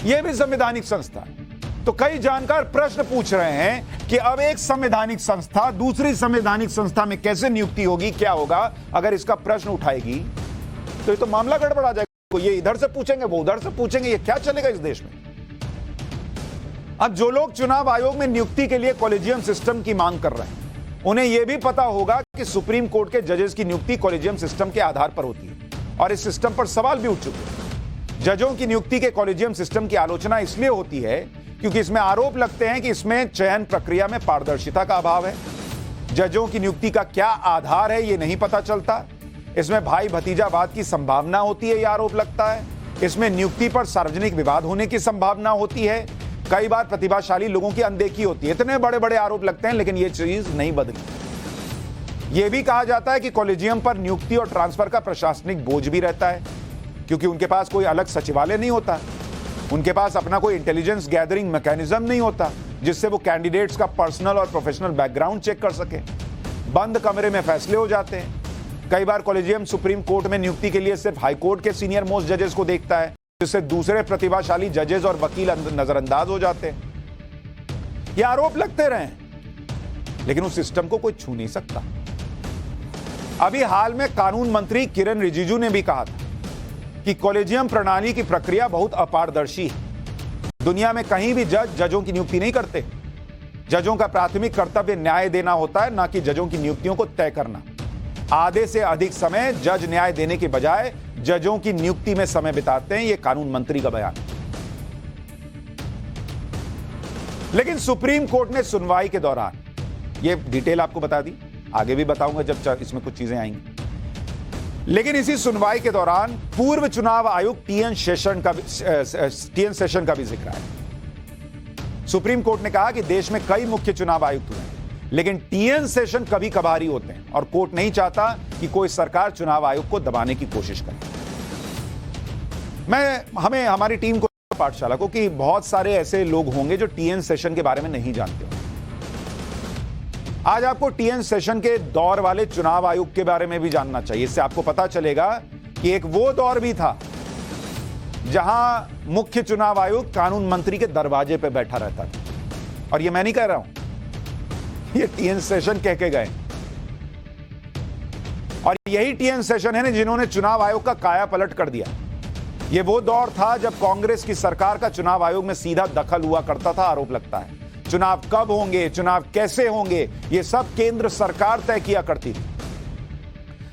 यह भी संवैधानिक संस्था है। तो कई जानकार प्रश्न पूछ रहे हैं कि अब एक संवैधानिक संस्था दूसरी संवैधानिक संस्था में कैसे नियुक्ति होगी, क्या होगा अगर इसका प्रश्न उठाएगी, तो ये तो मामला गड़बड़ा जाएगा। ये इधर से पूछेंगे, वो उधर से पूछेंगे, ये क्या चलेगा इस देश में। अब जो लोग चुनाव आयोग में नियुक्ति के लिए कॉलेजियम सिस्टम की मांग कर रहे हैं, उन्हें यह भी पता होगा कि सुप्रीम कोर्ट के जजेस की नियुक्ति कॉलेजियम सिस्टम के आधार पर होती है, और इस सिस्टम पर सवाल भी उठ चुके हैं। जजों की नियुक्ति के कॉलेजियम सिस्टम की आलोचना इसलिए होती है क्योंकि इसमें आरोप लगते हैं कि इसमें चयन प्रक्रिया में पारदर्शिता का अभाव है, जजों की नियुक्ति का क्या आधार है ये नहीं पता चलता, इसमें भाई भतीजावाद की संभावना होती है, यह आरोप लगता है, इसमें नियुक्ति पर सार्वजनिक विवाद होने की संभावना होती है, कई बार प्रतिभाशाली लोगों की अनदेखी होती है। इतने बड़े बड़े आरोप लगते हैं, लेकिन यह चीज नहीं बदली। यह भी कहा जाता है कि कॉलेजियम पर नियुक्ति और ट्रांसफर का प्रशासनिक बोझ भी रहता है, क्योंकि उनके पास कोई अलग सचिवालय नहीं होता। उनके पास अपना कोई इंटेलिजेंस गैदरिंग मैकेनिज्म नहीं होता जिससे वो कैंडिडेट्स का पर्सनल और प्रोफेशनल बैकग्राउंड चेक कर सके। बंद कमरे में फैसले हो जाते हैं। कई बार कॉलेजियम सुप्रीम कोर्ट में नियुक्ति के लिए सिर्फ हाई कोर्ट के सीनियर मोस्ट जजेस को देखता है, जिससे दूसरे प्रतिभाशाली जजेस और वकील नजरअंदाज हो जाते हैं। ये आरोप लगते रहे, लेकिन उस सिस्टम को कोई छू नहीं सकता। अभी हाल में कानून मंत्री किरेन रिजिजू ने भी कहा था कि कॉलेजियम प्रणाली की प्रक्रिया बहुत अपारदर्शी है। दुनिया में कहीं भी जज जजों की नियुक्ति नहीं करते। जजों का प्राथमिक कर्तव्य न्याय देना होता है, ना कि जजों की नियुक्तियों को तय करना। आधे से अधिक समय जज न्याय देने के बजाय जजों की नियुक्ति में समय बिताते हैं, यह कानून मंत्री का बयान। लेकिन सुप्रीम कोर्ट ने सुनवाई के दौरान, यह डिटेल आपको बता दी, आगे भी बताऊंगा जब इसमें कुछ चीजें आएंगी, लेकिन इसी सुनवाई के दौरान पूर्व चुनाव आयुक्त टीएन शेषन का भी जिक्र है। सुप्रीम कोर्ट ने कहा कि देश में कई मुख्य चुनाव आयुक्त हुए हैं, लेकिन टीएन शेषन कभी कभार ही होते हैं और कोर्ट नहीं चाहता कि कोई सरकार चुनाव आयोग को दबाने की कोशिश करे। हमारी टीम को, पाठशाला को, कि बहुत सारे ऐसे लोग होंगे जो टीएन शेषन के बारे में नहीं जानते होंगे। आज आपको टीएन शेषन के दौर वाले चुनाव आयोग के बारे में भी जानना चाहिए। इससे आपको पता चलेगा कि एक वो दौर भी था जहां मुख्य चुनाव आयुक्त कानून मंत्री के दरवाजे पे बैठा रहता था। और ये मैं नहीं कह रहा हूं, ये टीएन शेषन कह के गए। और यही टीएन शेषन है जिन्होंने चुनाव आयोग का काया पलट कर दिया। ये वो दौर था जब कांग्रेस की सरकार का चुनाव आयोग में सीधा दखल हुआ करता था। आरोप लगता है चुनाव कब होंगे, चुनाव कैसे होंगे, ये सब केंद्र सरकार तय किया करती थी।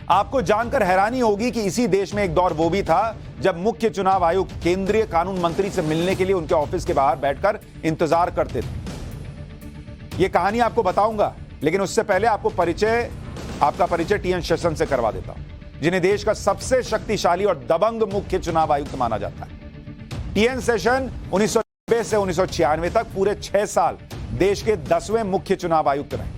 आपको जानकर हैरानी होगी कि इसी देश में एक दौर वो भी था जब मुख्य चुनाव आयुक्त केंद्रीय कानून मंत्री से मिलने के लिए उनके ऑफिस के बाहर बैठकर इंतजार करते थे। ये कहानी आपको बताऊंगा, लेकिन उससे पहले आपका परिचय टीएन शेषन से करवा देता हूं, जिन्हें देश का सबसे शक्तिशाली और दबंग मुख्य चुनाव आयुक्त माना जाता है। टीएन शेषन 1990 से 1996 तक पूरे 6 साल देश के 10वें मुख्य चुनाव आयुक्त रहे।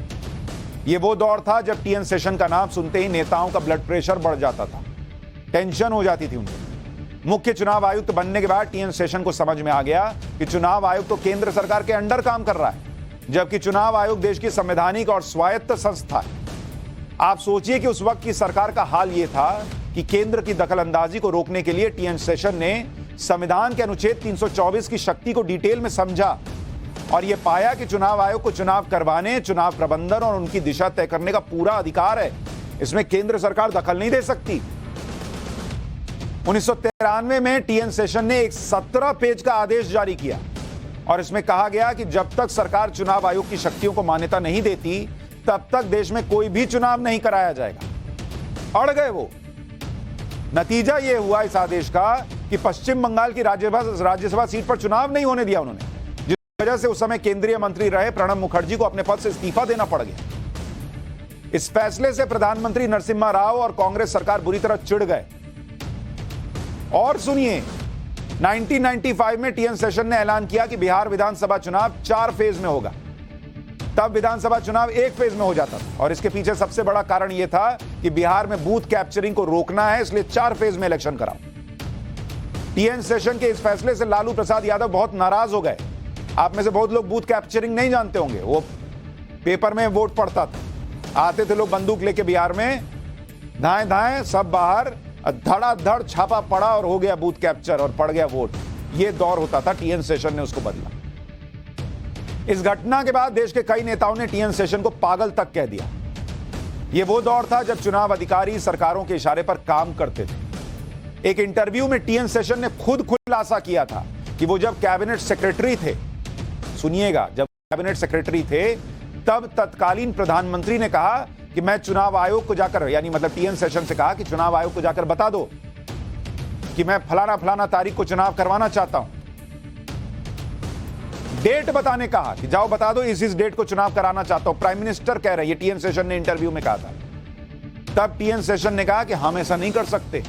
ये वो दौर था जब टीएन शेषन का नाम सुनते ही नेताओं का ब्लड प्रेशर बढ़ जाता था, टेंशन हो जाती थी उनको। मुख्य चुनाव आयुक्त बनने के बाद टीएन शेषन को समझ में आ गया कि चुनाव आयोग तो केंद्र सरकार के अंडर काम कर रहा है, जबकि चुनाव आयोग देश की संवैधानिक और स्वायत्त संस्था है। आप सोचिए कि उस वक्त की सरकार का हाल यह था कि केंद्र की दखलंदाजी को रोकने के लिए टीएन शेषन ने संविधान के अनुच्छेद 324 की शक्ति को डिटेल में समझा और यह पाया कि चुनाव आयोग को चुनाव करवाने, चुनाव प्रबंधन और उनकी दिशा तय करने का पूरा अधिकार है। इसमें केंद्र सरकार दखल नहीं दे सकती। 1993 में टीएन शेषन ने एक 17 पेज का आदेश जारी किया और इसमें कहा गया कि जब तक सरकार चुनाव आयोग की शक्तियों को मान्यता नहीं देती, तब तक देश में कोई भी चुनाव नहीं कराया जाएगा। अड़ गए वो। नतीजा यह हुआ इस आदेश का कि पश्चिम बंगाल की राज्यसभा सीट पर चुनाव नहीं होने दिया उन्होंने, जिस वजह से उस समय केंद्रीय मंत्री रहे प्रणब मुखर्जी को अपने पद से इस्तीफा देना पड़ गया। इस फैसले से प्रधानमंत्री नरसिम्हा राव और कांग्रेस सरकार बुरी तरह चिढ़ गए। और सुनिए, 1995 में टीएन शेषन ने ऐलान किया कि बिहार विधानसभा चुनाव 4 फेज में होगा। तब विधानसभा चुनाव 1 फेज में हो जाता था और इसके पीछे सबसे बड़ा कारण यह था कि बिहार में बूथ कैप्चरिंग को रोकना है, इसलिए 4 फेज में इलेक्शन कराओ। टीएन शेषन के इस फैसले से लालू प्रसाद यादव बहुत नाराज हो गए। आप में से बहुत लोग बूथ कैप्चरिंग नहीं जानते होंगे। वो पेपर में वोट पड़ता था, आते थे लोग बंदूक लेके बिहार में, धाए धाए सब बाहर, धड़ाधड़ छापा पड़ा और हो गया बूथ कैप्चर और पड़ गया वोट। यह दौर होता था, टीएन शेषन ने उसको बदला। इस घटना के बाद देश के कई नेताओं ने टीएन शेषन को पागल तक कह दिया। यह वो दौर था जब चुनाव अधिकारी सरकारों के इशारे पर काम करते थे। एक इंटरव्यू में टीएन शेषन ने खुद खुलासा किया था कि वो जब कैबिनेट सेक्रेटरी थे, सुनिएगा, जब कैबिनेट सेक्रेटरी थे, तब तत्कालीन प्रधानमंत्री ने कहा कि मैं चुनाव आयोग को जाकर, यानी मतलब टीएन शेषन से कहा कि चुनाव आयोग को जाकर बता दो कि मैं फलाना फलाना तारीख को चुनाव करवाना चाहता हूं। डेट बताने कहा कि जाओ बता दो इस डेट को चुनाव कराना चाहता हूं। प्राइम मिनिस्टर कह रहे, ये टीएन शेषन ने इंटरव्यू में कहा था। तब टीएन शेषन ने कहा कि हम ऐसा नहीं कर सकते,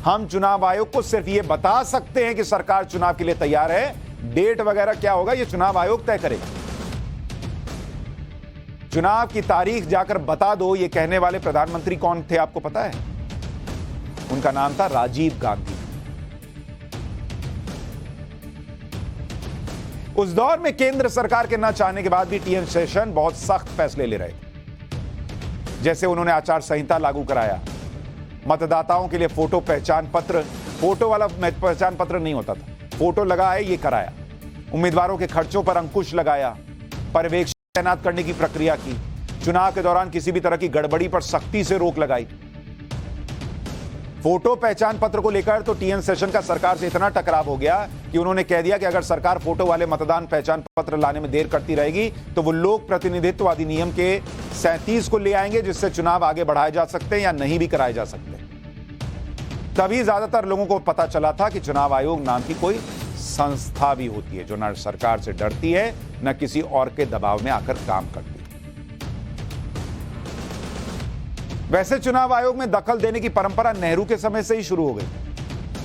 हम चुनाव आयोग को सिर्फ ये बता सकते हैं कि सरकार चुनाव के लिए तैयार है, डेट वगैरह क्या होगा ये चुनाव आयोग तय करेगा। चुनाव की तारीख जाकर बता दो, ये कहने वाले प्रधानमंत्री कौन थे आपको पता है? उनका नाम था राजीव गांधी। उस दौर में केंद्र सरकार के न चाहने के बाद भी टीएन शेषन बहुत सख्त फैसले ले रहे थे। जैसे उन्होंने आचार संहिता लागू कराया, मतदाताओं के लिए फोटो पहचान पत्र, फोटो वाला पहचान पत्र नहीं होता था, फोटो लगा है ये कराया, उम्मीदवारों के खर्चों पर अंकुश लगाया, पर्यवेक्षक तैनात करने की प्रक्रिया की, चुनाव के दौरान किसी भी तरह की गड़बड़ी पर सख्ती से रोक लगाई। फोटो पहचान पत्र को लेकर तो टीएन शेषन का सरकार से इतना टकराव हो गया कि उन्होंने कह दिया कि अगर सरकार फोटो वाले मतदान पहचान पत्र लाने में देर करती रहेगी तो वो लोक प्रतिनिधित्व अधिनियम के 37 को ले आएंगे, जिससे चुनाव आगे बढ़ाए जा सकते हैं या नहीं भी कराए जा सकते। तभी ज्यादातर लोगों को पता चला था कि चुनाव आयोग नाम की कोई संस्था भी होती है जो न सरकार से डरती है न किसी और के दबाव में आकर काम करती है। वैसे चुनाव आयोग में दखल देने की परंपरा नेहरू के समय से ही शुरू हो गई।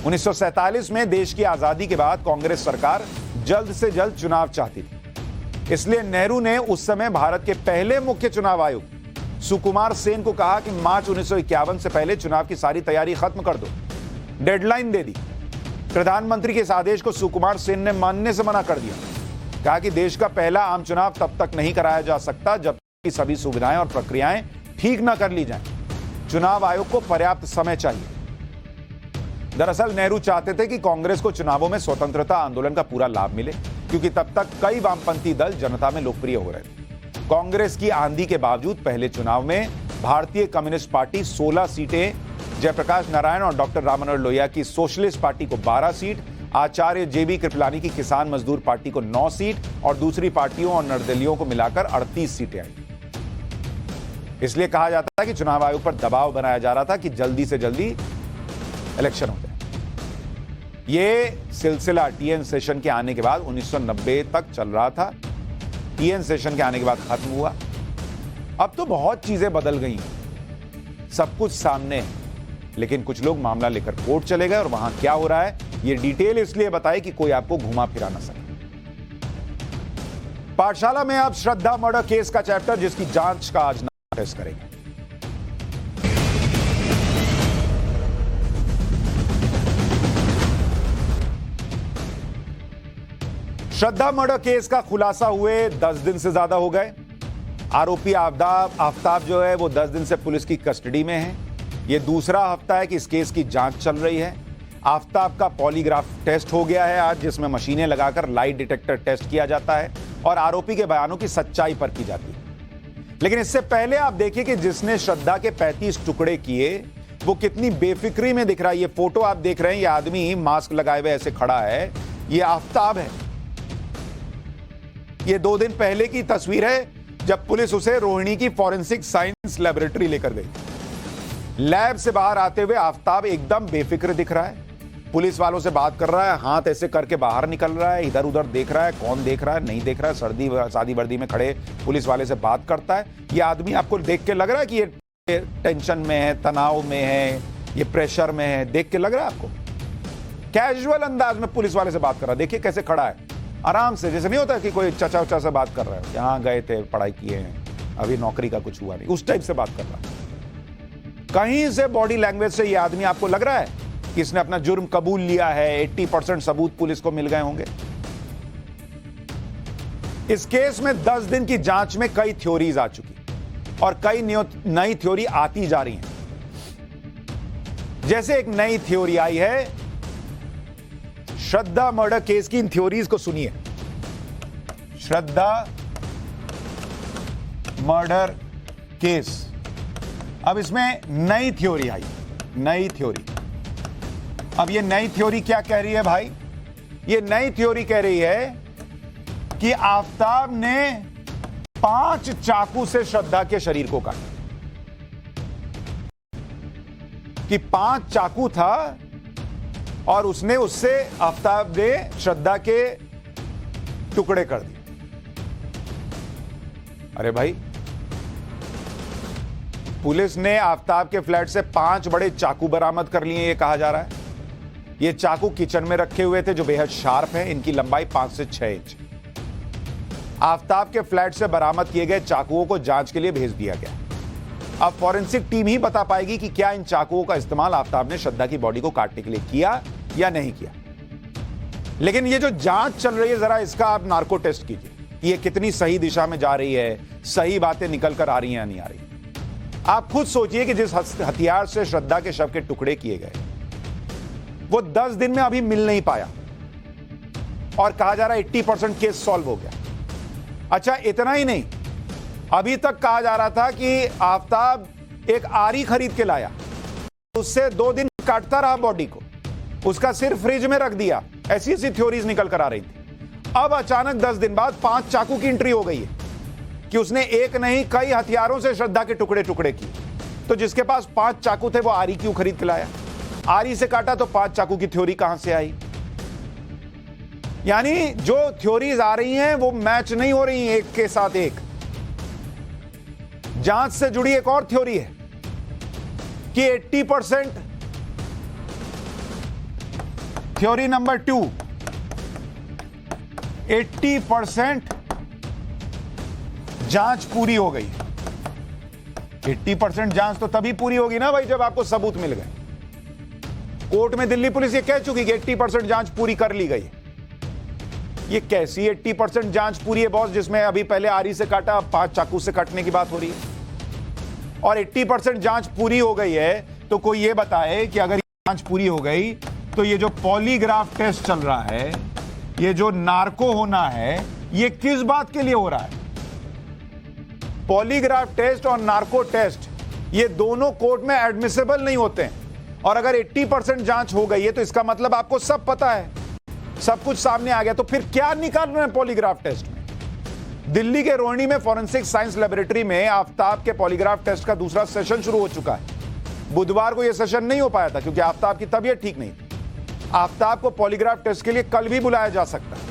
1947 में देश की आजादी के बाद कांग्रेस सरकार जल्द से जल्द चुनाव चाहती थी, इसलिए नेहरू ने उस समय भारत के पहले मुख्य चुनाव आयुक्त सुकुमार सेन को कहा कि मार्च 1951 से पहले चुनाव की सारी तैयारी खत्म कर दो, डेडलाइन दे दी। प्रधानमंत्री के इस आदेश को सुकुमार सेन ने मानने से मना कर दिया, कहा कि देश का पहला आम चुनाव तब तक नहीं कराया जा सकता जब तक कि सभी सुविधाएं और प्रक्रियाएं ठीक न कर ली जाएं। चुनाव आयोग को पर्याप्त समय चाहिए। दरअसल नेहरू चाहते थे कि कांग्रेस को चुनावों में स्वतंत्रता आंदोलन का पूरा लाभ मिले, क्योंकि तब तक कई वामपंथी दल जनता में लोकप्रिय हो रहे थे। कांग्रेस की आंधी के बावजूद पहले चुनाव में भारतीय कम्युनिस्ट पार्टी 16 सीटें, जयप्रकाश नारायण और डॉक्टर राममनोहर लोहिया की सोशलिस्ट पार्टी को 12 सीट, आचार्य जेबी कृपलानी की किसान मजदूर पार्टी को 9 सीट और दूसरी पार्टियों और निर्दलियों को मिलाकर 38 सीटें आई। इसलिए कहा जाता है कि चुनाव आयोग पर दबाव बनाया जा रहा था कि जल्दी से जल्दी इलेक्शन हो जाए। यह सिलसिला टीएन शेषन के आने के बाद 1990 तक चल रहा था। टीएन शेषन के आने के बाद खत्म हुआ। अब तो बहुत चीजें बदल गई, सब कुछ सामने है, लेकिन कुछ लोग मामला लेकर कोर्ट चले गए और वहां क्या हो रहा है यह डिटेल इसलिए बताए कि कोई आपको घुमा फिरा ना सके। पाठशाला में अब श्रद्धा मर्डर केस का चैप्टर, जिसकी जांच का आज टेस्ट करेंगे। श्रद्धा मर्डर केस का खुलासा हुए 10 दिन से ज्यादा हो गए। आरोपी आफ्ताब जो है वो 10 दिन से पुलिस की कस्टडी में है। यह दूसरा हफ्ता है कि इस केस की जांच चल रही है। आफ्ताब का पॉलीग्राफ टेस्ट हो गया है आज, जिसमें मशीनें लगाकर लाई डिटेक्टर टेस्ट किया जाता है और आरोपी के बयानों की सच्चाई पर की जाती है। लेकिन इससे पहले आप देखिए कि जिसने श्रद्धा के 35 टुकड़े किए वो कितनी बेफिक्री में दिख रहा है। ये फोटो आप देख रहे हैं, ये आदमी मास्क लगाए हुए ऐसे खड़ा है, ये आफ्ताब है। ये 2 दिन पहले की तस्वीर है जब पुलिस उसे रोहिणी की फॉरेंसिक साइंस लेबोरेटरी लेकर गई। लैब से बाहर आते हुए आफ्ताब एकदम बेफिक्र दिख रहा है, पुलिस वालों से बात कर रहा है, हाथ ऐसे करके बाहर निकल रहा है, इधर उधर देख रहा है, कौन देख रहा है नहीं देख रहा है, सादी वर्दी में खड़े पुलिस वाले से बात करता है। ये आदमी आपको देख के लग रहा है कि ये टेंशन में है, तनाव में है, ये प्रेशर में है? देख के लग रहा है आपको? कैजुअल अंदाज में पुलिस वाले से बात कर रहा है, देखिए कैसे खड़ा है, आराम से, जैसे नहीं होता कि कोई चचा उचा से बात कर रहा है, यहाँ गए थे, पढ़ाई किए हैं, अभी नौकरी का कुछ हुआ नहीं, उस टाइप से बात कर रहा है। कहीं से बॉडी लैंग्वेज से ये आदमी आपको लग रहा है कि इसने अपना जुर्म कबूल लिया है। 80% सबूत पुलिस को मिल गए होंगे। इस केस में 10 दिन की जांच में कई थ्योरीज आ चुकी और कई नई थ्योरी आती जा रही हैं। जैसे एक नई थ्योरी आई है श्रद्धा मर्डर केस की। इन थ्योरीज को सुनिए। श्रद्धा मर्डर केस, अब इसमें नई थ्योरी आई, नई थ्योरी। अब ये नई थ्योरी क्या कह रही है भाई? ये नई थ्योरी कह रही है कि आफ्ताब ने 5 चाकू से श्रद्धा के शरीर को काटा, कि 5 चाकू था और उसने उससे आफ्ताब ने श्रद्धा के टुकड़े कर दिए। अरे भाई, पुलिस ने आफ्ताब के फ्लैट से 5 बड़े चाकू बरामद कर लिए, ये कहा जा रहा है। ये चाकू किचन में रखे हुए थे जो बेहद शार्प हैं, इनकी लंबाई 5 से 6 इंच। आफ्ताब के फ्लैट से बरामद किए गए चाकुओं को जांच के लिए भेज दिया गया। अब फॉरेंसिक टीम ही बता पाएगी कि क्या इन चाकुओं का इस्तेमाल आफ्ताब ने श्रद्धा की बॉडी को काटने के लिए किया या नहीं किया। लेकिन ये जो जांच चल रही है, जरा इसका आप नार्को टेस्ट कीजिए कि ये कितनी सही दिशा में जा रही है, सही बातें निकल कर आ रही हैं या नहीं आ रही। आप खुद सोचिए कि जिस हथियार से श्रद्धा के शव के टुकड़े किए गए, वो 10 दिन में अभी मिल नहीं पाया और कहा जा रहा है 80% केस सॉल्व हो गया। अच्छा, इतना ही नहीं, अभी तक कहा जा रहा था कि आफताब एक आरी खरीद के लाया, उससे 2 दिन काटता रहा बॉडी को, उसका सिर फ्रिज में रख दिया। ऐसी ऐसी थ्योरीज निकल कर आ रही थी। अब अचानक 10 दिन बाद 5 चाकू की एंट्री हो गई है कि उसने एक नहीं कई हथियारों से श्रद्धा के टुकड़े टुकड़े किए। तो जिसके पास 5 चाकू थे वो आरी क्यों खरीद के लाया? आरी से काटा तो 5 चाकू की थ्योरी कहां से आई? यानी जो थ्योरीज आ रही हैं वो मैच नहीं हो रही एक के साथ एक। जांच से जुड़ी एक और थ्योरी है कि 80%, थ्योरी नंबर 2, 80% जांच पूरी हो गई। 80% जांच तो तभी पूरी होगी ना भाई जब आपको सबूत मिल गए। कोर्ट में दिल्ली पुलिस ये कह चुकी कि 80% जांच पूरी कर ली गई। ये कैसी 80% जांच पूरी है बॉस, जिसमें अभी पहले आरी से काटा, 5 चाकू से काटने की बात हो रही है? और 80% जांच पूरी हो गई है तो कोई ये बताए कि अगर जांच पूरी हो गई तो ये जो पॉलीग्राफ टेस्ट चल रहा है, ये जो नार्को होना है, ये किस बात के लिए हो रहा है? पॉलीग्राफ टेस्ट और नार्को टेस्ट ये दोनों कोर्ट में एडमिसिबल नहीं होते हैं। और अगर 80% जांच हो गई है तो इसका मतलब आपको सब पता है, सब कुछ सामने आ गया। तो फिर क्या निकाल रहे हैं पॉलीग्राफ टेस्ट में? दिल्ली के रोहिणी में फॉरेंसिक साइंस लेबोरेटरी में आफताब के पॉलीग्राफ टेस्ट का दूसरा सेशन शुरू हो चुका है। बुधवार को यह सेशन नहीं हो पाया था क्योंकि आफताब की तबीयत ठीक नहीं थी। आफताब को पॉलीग्राफ टेस्ट के लिए कल भी बुलाया जा सकता है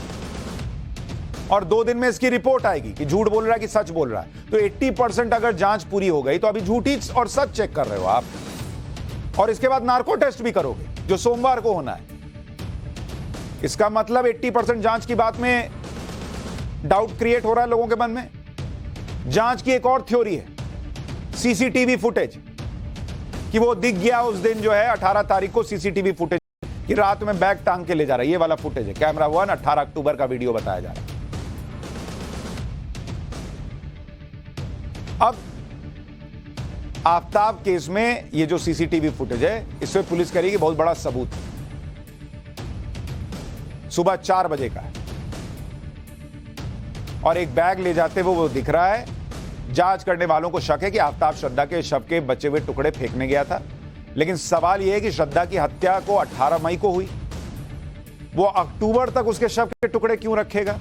और 2 दिन में इसकी रिपोर्ट आएगी कि झूठ बोल रहा है कि सच बोल रहा है। तो 80% अगर जांच पूरी हो गई तो अभी झूठी और सच चेक कर रहे हो आप, और इसके बाद नार्को टेस्ट भी करोगे जो सोमवार को होना है। इसका मतलब 80% जांच की बात में डाउट क्रिएट हो रहा है लोगों के मन में। जांच की एक और थ्योरी है सीसीटीवी फुटेज, कि वो दिख गया उस दिन जो है 18 तारीख को सीसीटीवी फुटेज कि रात में बैग टांग के ले जा रहा है। ये वाला फुटेज है, कैमरा 1 18 अक्टूबर का वीडियो बताया जा रहा है। अब आफताब केस में ये जो सीसीटीवी फुटेज है, इसमें पुलिस कह रही है कि बहुत बड़ा सबूत है। सुबह 4 बजे का है और एक बैग ले जाते हुए वो दिख रहा है। जांच करने वालों को शक है कि आफताब श्रद्धा के शव के बचे हुए टुकड़े फेंकने गया था। लेकिन सवाल यह है कि श्रद्धा की हत्या को 18 मई को हुई, वो अक्टूबर तक उसके शव के टुकड़े क्यों रखेगा?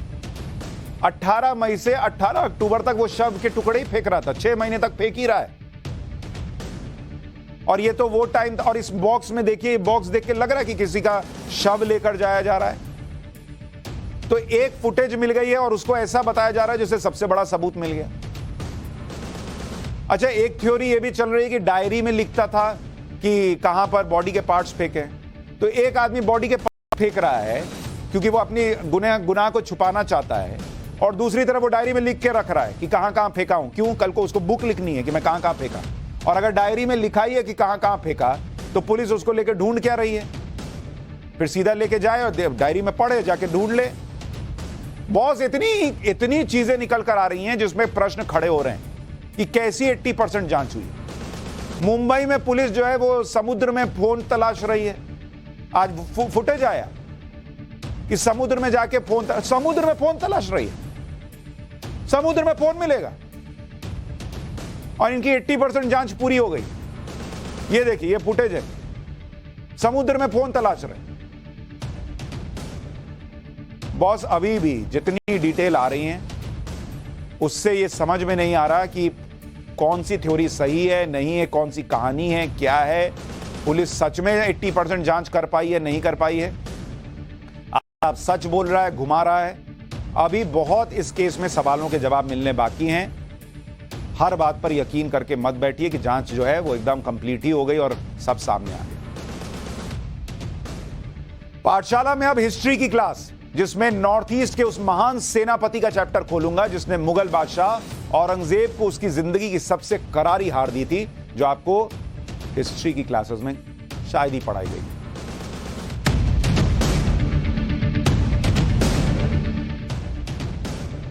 18 मई से 18 अक्टूबर तक वो शव के टुकड़े ही फेंक रहा था, 6 महीने तक फेंक ही रहा है। और ये तो वो टाइम था। और इस बॉक्स में देखिए, बॉक्स देख के लग रहा है कि किसी का शव लेकर जाया जा रहा है। तो एक फुटेज मिल गई है और उसको ऐसा बताया जा रहा है जैसे सबसे बड़ा सबूत मिल गया। अच्छा, एक थ्योरी ये भी चल रही है कि डायरी में लिखता था कि कहां पर बॉडी के पार्ट्स फेंके। तो एक आदमी बॉडी के पार्ट फेंक रहा है क्योंकि वो अपनी गुनाह को छुपाना चाहता है, और दूसरी तरफ वो डायरी में लिख के रख रहा है कि कहां कहां फेंका हूं। क्यों? कल को उसको बुक लिखनी है कि मैं कहां कहां फेंका। और अगर डायरी में लिखा ही है कि कहां कहां फेंका तो पुलिस उसको लेकर ढूंढ क्या रही है? फिर सीधा लेके जाए और डायरी में पढ़े, जाके ढूंढ ले। बॉस, इतनी चीजें निकल कर आ रही हैं जिसमें प्रश्न खड़े हो रहे हैं कि कैसी 80% जांच हुई। मुंबई में पुलिस जो है वो समुद्र में फोन तलाश रही है। आज फुटेज आया कि समुद्र में जाके समुद्र में फोन तलाश रही है। समुद्र में फोन मिलेगा और इनकी 80% जांच पूरी हो गई। ये देखिए, ये फुटेज है, समुद्र में फोन तलाश रहे। बॉस, अभी भी जितनी डिटेल आ रही हैं उससे ये समझ में नहीं आ रहा कि कौन सी थ्योरी सही है, नहीं है, कौन सी कहानी है, क्या है। पुलिस सच में 80% जांच कर पाई है, नहीं कर पाई है? आप सच बोल रहा है, घुमा रहा है? अभी बहुत इस केस में सवालों के जवाब मिलने बाकी हैं। हर बात पर यकीन करके मत बैठिए कि जांच जो है वो एकदम कंप्लीट ही हो गई और सब सामने आ गया। पाठशाला में अब हिस्ट्री की क्लास, जिसमें नॉर्थ ईस्ट के उस महान सेनापति का चैप्टर खोलूंगा जिसने मुगल बादशाह औरंगजेब को उसकी जिंदगी की सबसे करारी हार दी थी, जो आपको हिस्ट्री की क्लासेस में शायद ही पढ़ाई गई।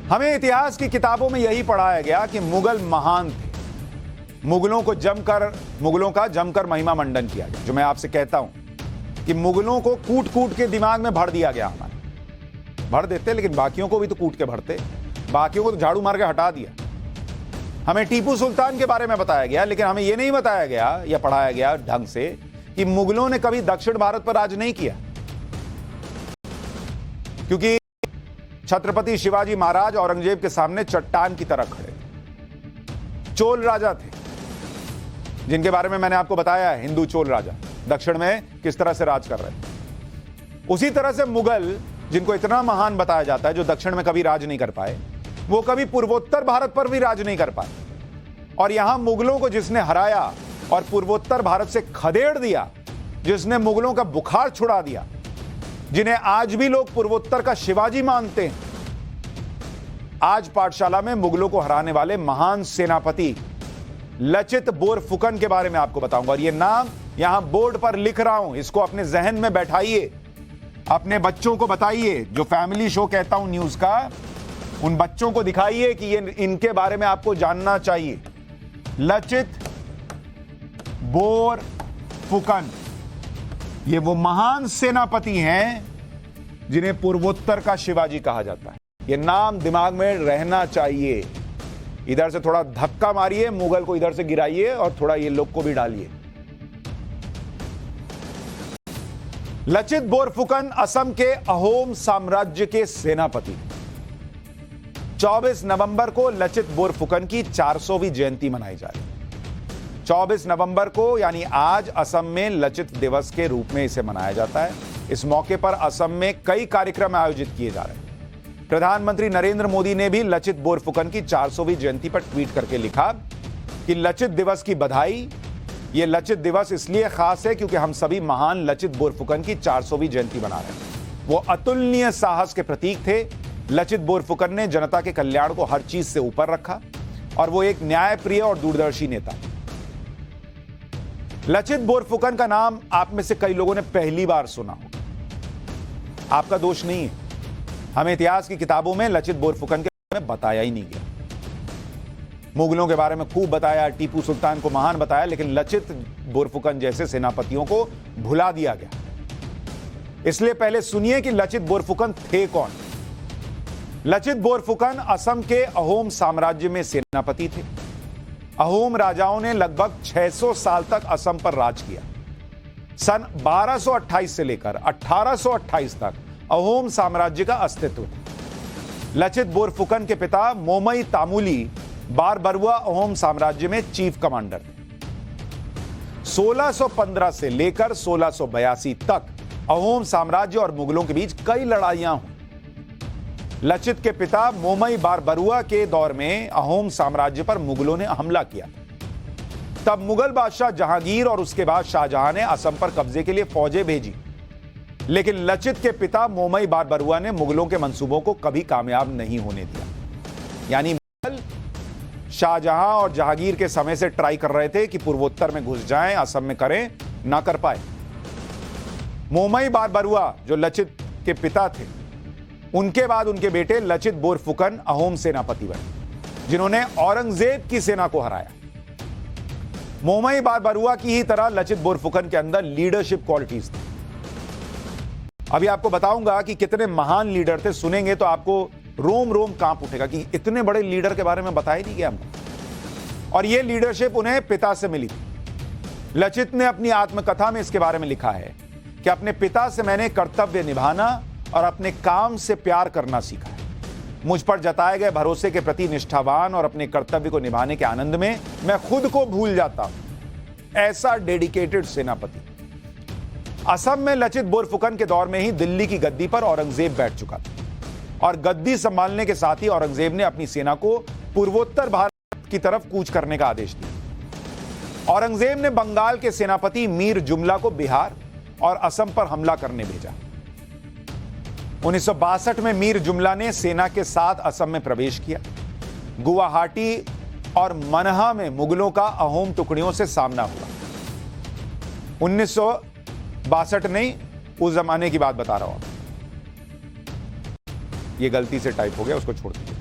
हमें इतिहास की किताबों में यही पढ़ाया गया कि मुगल महान थे, मुगलों का जमकर महिमा मंडन किया गया। जो मैं आपसे कहता हूं कि मुगलों को कूट कूट के दिमाग में भर दिया गया, हमारे भर देते, लेकिन बाकियों को भी तो कूट के भरते, बाकियों को तो झाड़ू मार के हटा दिया। हमें टीपू सुल्तान के बारे में बताया गया, लेकिन हमें यह नहीं बताया गया या पढ़ाया गया ढंग से कि मुगलों ने कभी दक्षिण भारत पर राज नहीं किया, क्योंकि छत्रपति शिवाजी महाराज औरंगजेब के सामने चट्टान की तरह खड़े थे। चोल राजा थे जिनके बारे में मैंने आपको बताया है, हिंदू चोल राजा दक्षिण में किस तरह से राज कर रहे थे। उसी तरह से मुगल, जिनको इतना महान बताया जाता है, जो दक्षिण में कभी राज नहीं कर पाए, वो कभी पूर्वोत्तर भारत पर भी राज नहीं कर पाए। और यहां मुगलों को जिसने हराया और पूर्वोत्तर भारत से खदेड़ दिया, जिसने मुगलों का बुखार छुड़ा दिया, जिन्हें आज भी लोग पूर्वोत्तर का शिवाजी मानते हैं, आज पाठशाला में मुगलों को हराने वाले महान सेनापति लचित बोरफुकन के बारे में आपको बताऊंगा। और यह नाम यहां बोर्ड पर लिख रहा हूं, इसको अपने जहन में बैठाइए, अपने बच्चों को बताइए। जो फैमिली शो कहता हूं न्यूज का, उन बच्चों को दिखाइए कि ये इनके बारे में आपको जानना चाहिए। लचित बोरफुकन, ये वो महान सेनापति हैं जिन्हें पूर्वोत्तर का शिवाजी कहा जाता है। ये नाम दिमाग में रहना चाहिए। इधर से थोड़ा धक्का मारिए, मुगल को इधर से गिराइए और थोड़ा ये लोग को भी डालिए। लचित बोरफुकन असम के अहोम साम्राज्य के सेनापति। 24 नवंबर को लचित बोरफुकन की 400वीं जयंती मनाई जा रही है। 24 नवंबर को यानी आज असम में लचित दिवस के रूप में इसे मनाया जाता है। इस मौके पर असम में कई कार्यक्रम आयोजित किए जा रहे हैं। प्रधानमंत्री नरेंद्र मोदी ने भी लचित बोरफुकन की 400वीं जयंती पर ट्वीट करके लिखा कि लचित दिवस की बधाई। यह लचित दिवस इसलिए खास है क्योंकि हम सभी महान लचित बोरफुकन की 400वीं जयंती मना रहे हैं। वो अतुलनीय साहस के प्रतीक थे। लचित बोरफुकन ने जनता के कल्याण को हर चीज से ऊपर रखा और वो एक न्यायप्रिय और दूरदर्शी नेता। लचित बोरफुकन का नाम आप में से कई लोगों ने पहली बार सुना होगा। आपका दोष नहीं है, हमें इतिहास की किताबों में लचित बोरफुकन के बारे में बताया ही नहीं गया। मुगलों के बारे में खूब बताया, टीपू सुल्तान को महान बताया, लेकिन लचित बोरफुकन जैसे सेनापतियों को भुला दिया गया। इसलिए पहले सुनिए कि लचित बोरफुकन थे कौन। लचित बोरफुकन असम के अहोम साम्राज्य में सेनापति थे। अहोम राजाओं ने लगभग 600 साल तक असम पर राज किया। सन 1228 से लेकर 1828 तक अहोम साम्राज्य का अस्तित्व था। लचित बोरफुकन के पिता मोमई तामुली बारबरुआ अहोम साम्राज्य में चीफ कमांडर थे। 1615 से लेकर 1682 तक अहोम साम्राज्य और मुगलों के बीच कई लड़ाइयां हुई। लचित के पिता मोमई बारबरुआ के दौर में अहोम साम्राज्य पर मुगलों ने हमला किया। तब मुगल बादशाह जहांगीर और उसके बाद शाहजहां ने असम पर कब्जे के लिए फौजें भेजी, लेकिन लचित के पिता मोमई बारबरुआ ने मुगलों के मंसूबों को कभी कामयाब नहीं होने दिया। यानी मुगल शाहजहां और जहांगीर के समय से ट्राई कर रहे थे कि पूर्वोत्तर में घुस जाएं, असम में करें, ना कर पाए। मोमई बारबरुआ जो लचित के पिता थे, उनके बाद उनके बेटे लचित बोरफुकन अहोम सेनापति बने, जिन्होंने औरंगजेब की सेना को हराया। मोमई बारबरुआ की ही तरह लचित बोरफुकन के अंदर लीडरशिप क्वालिटीज थी। अभी आपको बताऊंगा कि कितने महान लीडर थे। सुनेंगे तो आपको रोम रोम कांप उठेगा कि इतने बड़े लीडर के बारे में बताया नहीं गया हमको। और यह लीडरशिप उन्हें पिता से मिली थी। लचित ने अपनी आत्मकथा में इसके बारे में लिखा है कि अपने पिता से मैंने कर्तव्य निभाना और अपने काम से प्यार करना सीखा है। मुझ पर जताए गए भरोसे के प्रति निष्ठावान और अपने कर्तव्य को निभाने के आनंद में मैं खुद को भूल जाता हूं। ऐसा डेडिकेटेड सेनापति। असम में लचित बोरफुकन के दौर में ही दिल्ली की गद्दी पर औरंगजेब बैठ चुका था और गद्दी संभालने के साथ ही औरंगजेब ने अपनी सेना को पूर्वोत्तर भारत की तरफ कूच करने का आदेश दिया। औरंगजेब ने बंगाल के सेनापति मीर जुमला को बिहार और असम पर हमला करने भेजा। 1962 में मीर जुमला ने सेना के साथ असम में प्रवेश किया। गुवाहाटी और मनहा में मुगलों का अहोम टुकड़ियों से सामना हुआ। 1962 नहीं, उस जमाने की बात बता रहा हूं। ये गलती से टाइप हो गया, उसको छोड़ दीजिए।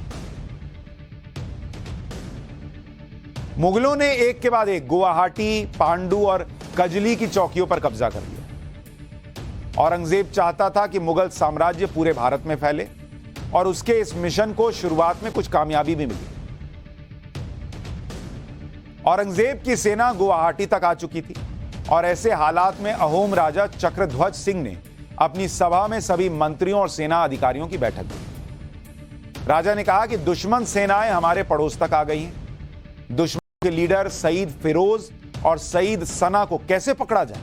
मुगलों ने एक के बाद एक गुवाहाटी, पांडु और कजली की चौकियों पर कब्जा कर लिया। औरंगजेब चाहता था कि मुगल साम्राज्य पूरे भारत में फैले और उसके इस मिशन को शुरुआत में कुछ कामयाबी भी मिली। औरंगजेब की सेना गुवाहाटी तक आ चुकी थी और ऐसे हालात में अहोम राजा चक्रध्वज सिंह ने अपनी सभा में सभी मंत्रियों और सेना अधिकारियों की बैठक की। राजा ने कहा कि दुश्मन सेनाएं हमारे पड़ोस तक आ गई हैं। दुश्मन के लीडर सईद फिरोज और सईद सना को कैसे पकड़ा जाए?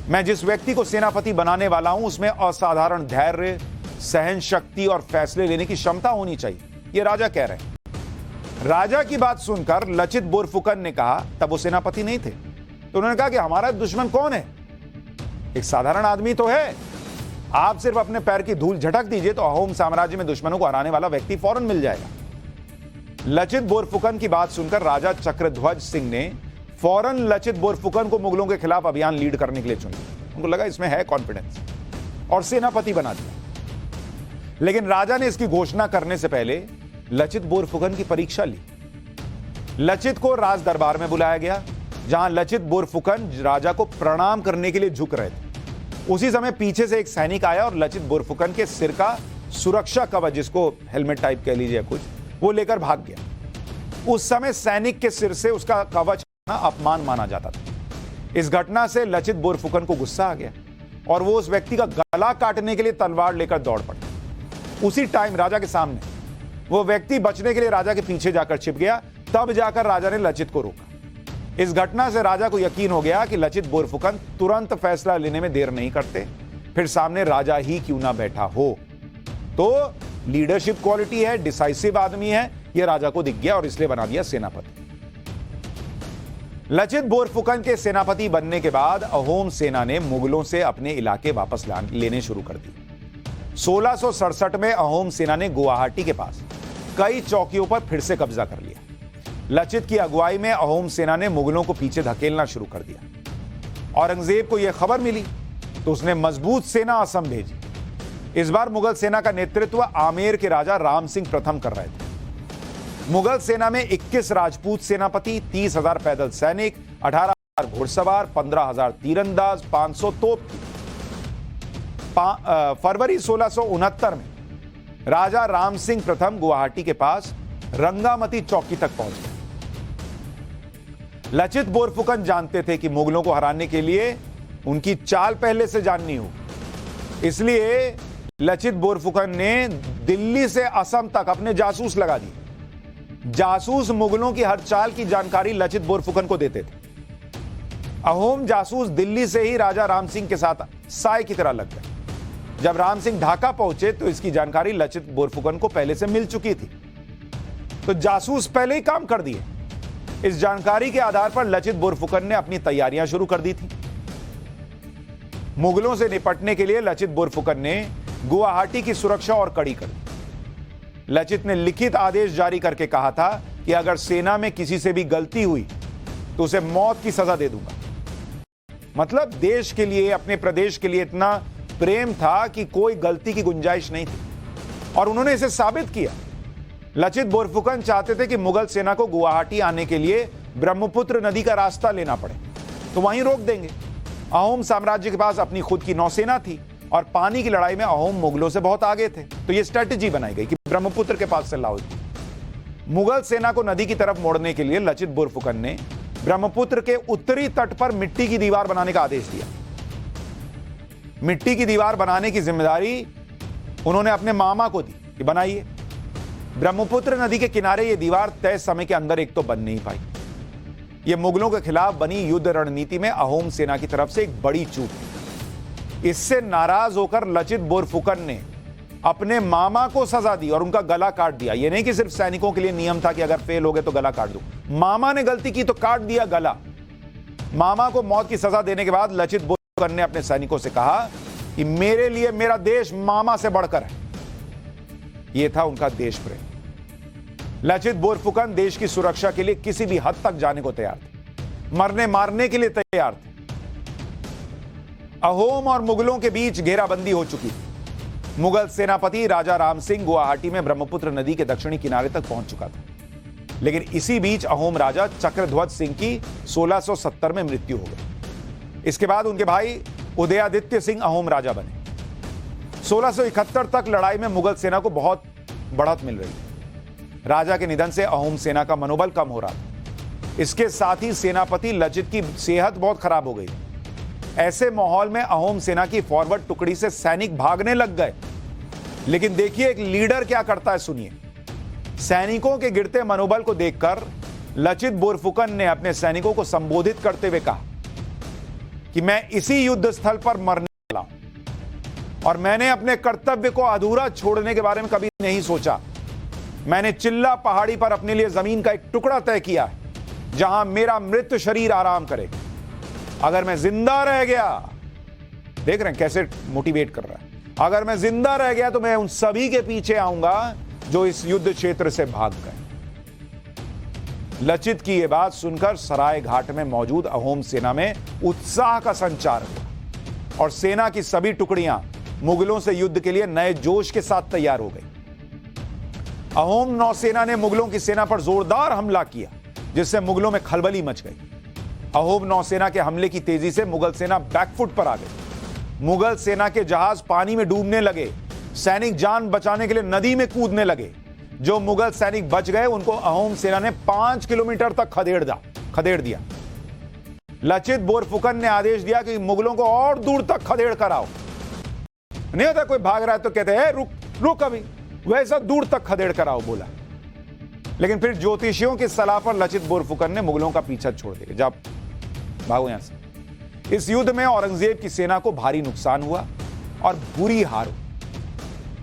मैं जिस व्यक्ति को सेनापति बनाने वाला हूं उसमें असाधारण धैर्य, सहन शक्ति और फैसले लेने की क्षमता होनी चाहिए, ये राजा कह रहे हैं। राजा की बात सुनकर लचित बोरफुकन ने कहा, तब वो सेनापति नहीं थे, तो उन्होंने कहा कि हमारा दुश्मन कौन है? एक साधारण आदमी तो है। आप सिर्फ अपने पैर की धूल झटक दीजिए तो अहोम साम्राज्य में दुश्मनों को हराने वाला व्यक्ति फौरन मिल जाएगा। लचित बोरफुकन की बात सुनकर राजा चक्रध्वज सिंह ने फौरन लचित बोरफुकन को मुगलों के खिलाफ अभियान लीड करने के लिए चुना। उनको लगा इसमें है कॉन्फिडेंस और सेनापति बना दिया। लेकिन राजा ने इसकी घोषणा करने से पहले लचित बोरफुकन की परीक्षा ली। लचित को राज दरबार में बुलाया गया, जहां लचित बोरफुकन राजा को प्रणाम करने के लिए झुक रहे थे। उसी समय पीछे से एक सैनिक आया और लचित बोरफुकन के सिर का सुरक्षा कवच, जिसको हेलमेट टाइप कह लीजिए कुछ, वो लेकर भाग गया। उस समय सैनिक के सिर से उसका कवच अपमान माना जाता था। इस घटना से लचित बोरफुकन को गुस्सा आ गया और वो उस व्यक्ति का गला काटने के लिए तलवार लेकर दौड़ पड़ा। उसी टाइम राजा के सामने वो व्यक्ति बचने के लिए राजा के पीछे जाकर छिप गया। तब जाकर राजा ने लचित को रोका। इस घटना से राजा को यकीन हो गया कि लचित बोरफुकन तुरंत फैसला लेने में देर नहीं करते, फिर सामने राजा ही क्यों ना बैठा हो। तो लीडरशिप क्वालिटी है, डिसाइसिव आदमी है, यह राजा को दिख गया और इसलिए बना दिया सेनापति। लचित बोरफुकन के सेनापति बनने के बाद अहोम सेना ने मुगलों से अपने इलाके वापस लेने शुरू कर दिए। 1667 में अहोम सेना ने गुवाहाटी के पास कई चौकियों पर फिर से कब्जा कर लिया। लचित की अगुवाई में अहोम सेना ने मुगलों को पीछे धकेलना शुरू कर दिया। औरंगजेब को यह खबर मिली तो उसने मजबूत सेना असम भेजी। इस बार मुगल सेना का नेतृत्व आमेर के राजा राम सिंह प्रथम कर रहे थे। मुगल सेना में 21 राजपूत सेनापति, 30,000 पैदल सैनिक, 18,000 घुड़सवार, 15,000 तीरंदाज, 500 तोप। फरवरी 1669 में राजा राम सिंह प्रथम गुवाहाटी के पास रंगामती चौकी तक पहुंच गए। लचित बोरफुकन जानते थे कि मुगलों को हराने के लिए उनकी चाल पहले से जाननी होगी, इसलिए लचित बोरफुकन ने दिल्ली से असम तक अपने जासूस लगा दिए। जासूस मुगलों की हर चाल की जानकारी लचित बोरफुकन को देते थे। अहोम जासूस दिल्ली से ही राजा राम सिंह के साथ साय की तरह लग गए। जब राम सिंह ढाका पहुंचे तो इसकी जानकारी लचित बोरफुकन को पहले से मिल चुकी थी, तो जासूस पहले ही काम कर दिए। इस जानकारी के आधार पर लचित बोरफुकन ने अपनी तैयारियां शुरू कर दी थी। मुगलों से निपटने के लिए लचित बोरफुकन ने गुवाहाटी की सुरक्षा और कड़ी कर दी। लचित ने लिखित आदेश जारी करके कहा था कि अगर सेना में किसी से भी गलती हुई तो उसे मौत की सजा दे दूंगा। मतलब देश के लिए, अपने प्रदेश के लिए इतना प्रेम था कि कोई गलती की गुंजाइश नहीं थी और उन्होंने इसे साबित किया। लचित बोरफुकन चाहते थे कि मुगल सेना को गुवाहाटी आने के लिए ब्रह्मपुत्र नदी का रास्ता लेना पड़े तो वहीं रोक देंगे। अहोम साम्राज्य के पास अपनी खुद की नौसेना थी और पानी की लड़ाई में अहोम मुगलों से बहुत आगे थे, तो यह स्ट्रेटेजी बनाई गई कि ब्रह्मपुत्र के पास से लाओ। मुगल सेना को नदी की तरफ मोड़ने के लिए लचित बोरफुकन ने ब्रह्मपुत्र के उत्तरी तट पर मिट्टी की दीवार बनाने का आदेश दिया। मिट्टी की दीवार बनाने की जिम्मेदारी उन्होंने अपने मामा को दी कि बनाइए। ब्रह्मपुत्र नदी के किनारे यह दीवार तय समय के अंदर एक तो बन नहीं पाई। यह मुगलों के खिलाफ बनी युद्ध रणनीति में अहोम सेना की तरफ से एक बड़ी चूक थी। इससे नाराज होकर लचित बोरफुकन ने अपने मामा को सजा दी और उनका गला काट दिया। यह नहीं कि सिर्फ सैनिकों के लिए नियम था कि अगर फेल हो गए तो गला काट दो। मामा ने गलती की तो काट दिया गला। मामा को मौत की सजा देने के बाद लचित बोरफुकन ने अपने सैनिकों से कहा कि मेरे लिए मेरा देश मामा से बढ़कर है। यह था उनका देश प्रेम। लचित बोरफुकन देश की सुरक्षा के लिए किसी भी हद तक जाने को तैयार थे, मरने मारने के लिए तैयार थे। अहोम और मुगलों के बीच घेराबंदी हो चुकी थी। मुगल सेनापति राजा राम सिंह गुवाहाटी में ब्रह्मपुत्र नदी के दक्षिणी किनारे तक पहुंच चुका था। लेकिन इसी बीच अहोम राजा चक्रध्वज सिंह की 1670 में मृत्यु हो गई। इसके बाद उनके भाई उदयादित्य सिंह अहोम राजा बने। 1671 तक लड़ाई में मुगल सेना को बहुत बढ़त मिल रही थी। राजा के निधन से अहोम सेना का मनोबल कम हो रहा था। इसके साथ ही सेनापति लचित की सेहत बहुत खराब हो गई। ऐसे माहौल में अहोम सेना की फॉरवर्ड टुकड़ी से सैनिक भागने लग गए। लेकिन देखिए एक लीडर क्या करता है, सुनिए। सैनिकों के गिरते मनोबल को देखकर लचित बोरफुकन ने अपने सैनिकों को संबोधित करते हुए कहा कि मैं इसी युद्ध स्थल पर मरने वाला हूं और मैंने अपने कर्तव्य को अधूरा छोड़ने के बारे में कभी नहीं सोचा। मैंने चिल्ला पहाड़ी पर अपने लिए जमीन का एक टुकड़ा तय किया है जहां मेरा मृत शरीर आराम करे। अगर मैं जिंदा रह गया, देख रहे हैं कैसे मोटिवेट कर रहा है, अगर मैं जिंदा रह गया तो मैं उन सभी के पीछे आऊंगा जो इस युद्ध क्षेत्र से भाग गए। लचित की यह बात सुनकर सराय घाट में मौजूद अहोम सेना में उत्साह का संचार हुआ और सेना की सभी टुकड़ियां मुगलों से युद्ध के लिए नए जोश के साथ तैयार हो गई। अहोम नौसेना ने मुगलों की सेना पर जोरदार हमला किया जिससे मुगलों में खलबली मच गई। अहोम नौसेना के हमले की तेजी से मुगल सेना बैकफुट पर आ गई। मुगल सेना के जहाज पानी में डूबने लगे। सैनिक जान बचाने के लिए नदी में कूदने लगे। जो मुगल सैनिक बच गए उनको अहोम सेना ने 5 किलोमीटर तक खदेड़ दिया। लचित बोरफुकन ने आदेश दिया कि मुगलों को और दूर तक खदेड़ कर आओ। नहीं होता कोई भाग रहा है तो कहते हैं रुक अभी, वैसा दूर तक खदेड़ कर आओ बोला। लेकिन फिर ज्योतिषियों की सलाह पर लचित बोरफुकन ने मुगलों का पीछा छोड़ दिया। जब भागो यहां से। इस युद्ध में औरंगजेब की सेना को भारी नुकसान हुआ और बुरी हार हुई।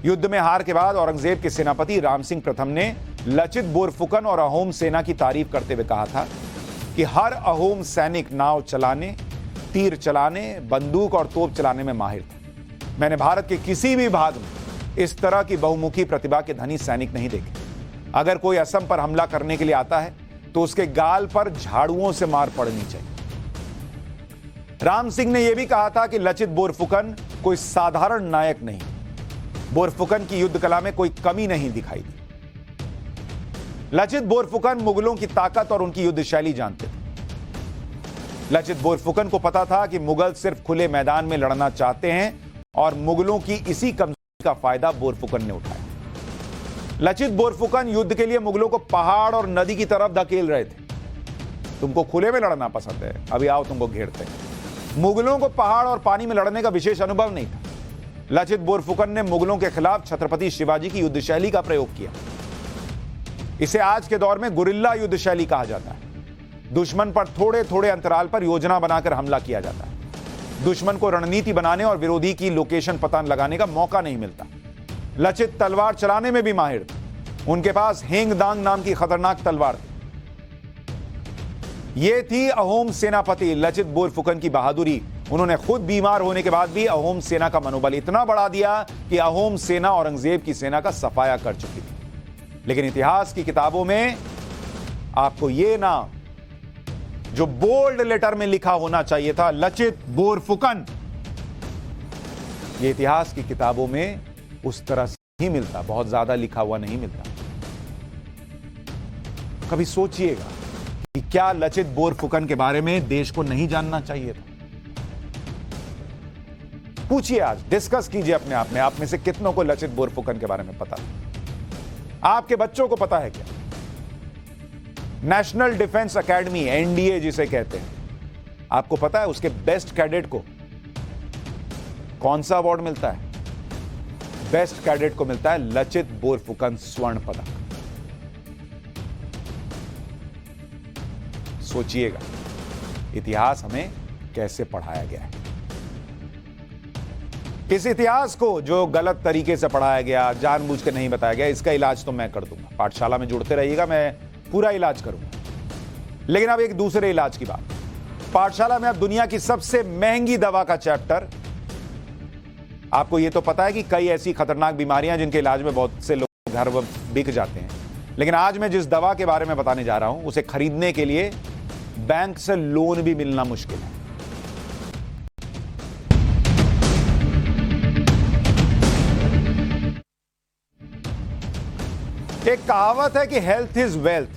युद्ध में हार के बाद औरंगजेब के सेनापति राम सिंह प्रथम ने लचित बोरफुकन और अहोम सेना की तारीफ करते हुए कहा था कि हर अहोम सैनिक नाव चलाने, तीर चलाने, बंदूक और तोप चलाने में माहिर था। मैंने भारत के किसी भी भाग में इस तरह की बहुमुखी प्रतिभा के धनी सैनिक नहीं देखे। अगर कोई असम पर हमला करने के लिए आता है तो उसके गाल पर झाड़ुओं से मार पड़नी चाहिए। राम सिंह ने यह भी कहा था कि लचित बोरफुकन कोई साधारण नायक नहीं। बोरफुकन की युद्ध कला में कोई कमी नहीं दिखाई दी। लचित बोरफुकन मुगलों की ताकत और उनकी युद्ध शैली जानते थे। लचित बोरफुकन को पता था कि मुगल सिर्फ खुले मैदान में लड़ना चाहते हैं और मुगलों की इसी कमजोरी का फायदा बोरफुकन ने उठाया। लचित बोरफुकन युद्ध के लिए मुगलों को पहाड़ और नदी की तरफ धकेल रहे थे। तुमको खुले में लड़ना पसंद है, अभी आओ तुमको घेरते हैं। मुगलों को पहाड़ और पानी में लड़ने का विशेष अनुभव नहीं था। लचित बोरफुकन ने मुगलों के खिलाफ छत्रपति शिवाजी की युद्ध शैली का प्रयोग किया। इसे आज के दौर में गुरिल्ला युद्ध शैली कहा जाता है। दुश्मन पर थोड़े थोड़े अंतराल पर योजना बनाकर हमला किया जाता है। दुश्मन को रणनीति बनाने और विरोधी की लोकेशन पता लगाने का मौका नहीं मिलता। लचित तलवार चलाने में भी माहिर थे। उनके पास हेंग दांग नाम की खतरनाक तलवार थी। यह थी अहोम सेनापति लचित बोरफुकन की बहादुरी। उन्होंने खुद बीमार होने के बाद भी अहोम सेना का मनोबल इतना बढ़ा दिया कि अहोम सेना औरंगजेब की सेना का सफाया कर चुकी थी। लेकिन इतिहास की किताबों में आपको यह नाम जो बोल्ड लेटर में लिखा होना चाहिए था, लचित बोरफुकन, यह इतिहास की किताबों में उस तरह से नहीं मिलता, बहुत ज्यादा लिखा हुआ नहीं मिलता। कभी सोचिएगा कि क्या लचित बोरफुकन के बारे में देश को नहीं जानना चाहिए था? पूछिए, आज डिस्कस कीजिए अपने आप में, आप में से कितनों को लचित बोरफुकन के बारे में पता है? आपके बच्चों को पता है क्या? नेशनल डिफेंस एकेडमी, एनडीए जिसे कहते हैं, आपको पता है उसके बेस्ट कैडेट को कौन सा अवार्ड मिलता है? बेस्ट कैडेट को मिलता है लचित बोरफुकन स्वर्ण पदक। सोचिएगा इतिहास हमें कैसे पढ़ाया गया है। इस इतिहास को जो गलत तरीके से पढ़ाया गया, जानबूझ के नहीं बताया गया, इसका इलाज तो मैं कर दूंगा। पाठशाला में जुड़ते रहिएगा, मैं पूरा इलाज करूंगा। लेकिन अब एक दूसरे इलाज की बात। पाठशाला में अब दुनिया की सबसे महंगी दवा का चैप्टर। आपको यह तो पता है कि कई ऐसी खतरनाक बीमारियां जिनके इलाज में बहुत से लोग घर बिक जाते हैं। लेकिन आज मैं जिस दवा के बारे में बताने जा रहा हूं, उसे खरीदने के लिए बैंक से लोन भी मिलना मुश्किल है। एक कहावत है कि हेल्थ इज वेल्थ।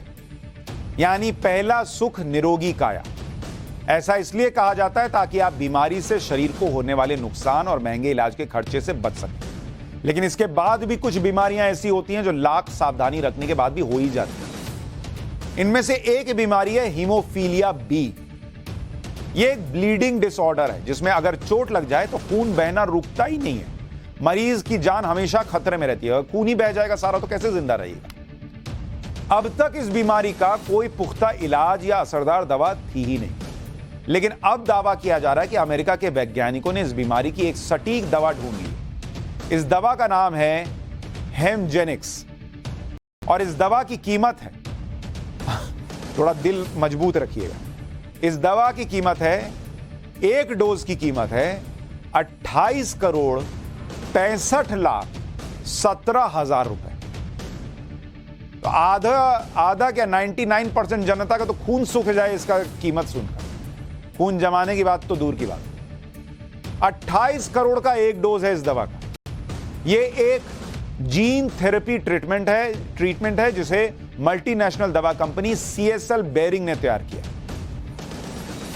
यानी पहला सुख निरोगी काया। ऐसा इसलिए कहा जाता है ताकि आप बीमारी से शरीर को होने वाले नुकसान और महंगे इलाज के खर्चे से बच सकें। लेकिन इसके बाद भी कुछ बीमारियां ऐसी होती हैं जो लाख सावधानी रखने के बाद भी हो ही जाती हैं। इनमें से एक बीमारी है हीमोफीलिया बी। यह एक ब्लीडिंग डिसऑर्डर है जिसमें अगर चोट लग जाए तो खून बहना रुकता ही नहीं है। मरीज की जान हमेशा खतरे में रहती है। खून ही बह जाएगा सारा तो कैसे जिंदा रहेगा। अब तक इस बीमारी का कोई पुख्ता इलाज या असरदार दवा थी ही नहीं, लेकिन अब दावा किया जा रहा है कि अमेरिका के वैज्ञानिकों ने इस बीमारी की एक सटीक दवा ढूंढ ली। इस दवा का नाम है हेमजेनिक्स और इस दवा की कीमत है थोड़ा दिल मजबूत रखिएगा, इस दवा की कीमत है, एक डोज की कीमत है 28 करोड़ 65 लाख 17,000 रुपए। तो आधा क्या 99% जनता का तो खून सूख जाए इसका कीमत सुनकर। खून जमाने की बात तो दूर की बात। 28 करोड़ का एक डोज है इस दवा का। यह एक जीन थेरेपी ट्रीटमेंट है जिसे मल्टीनेशनल दवा कंपनी CSL बेरिंग ने तैयार किया।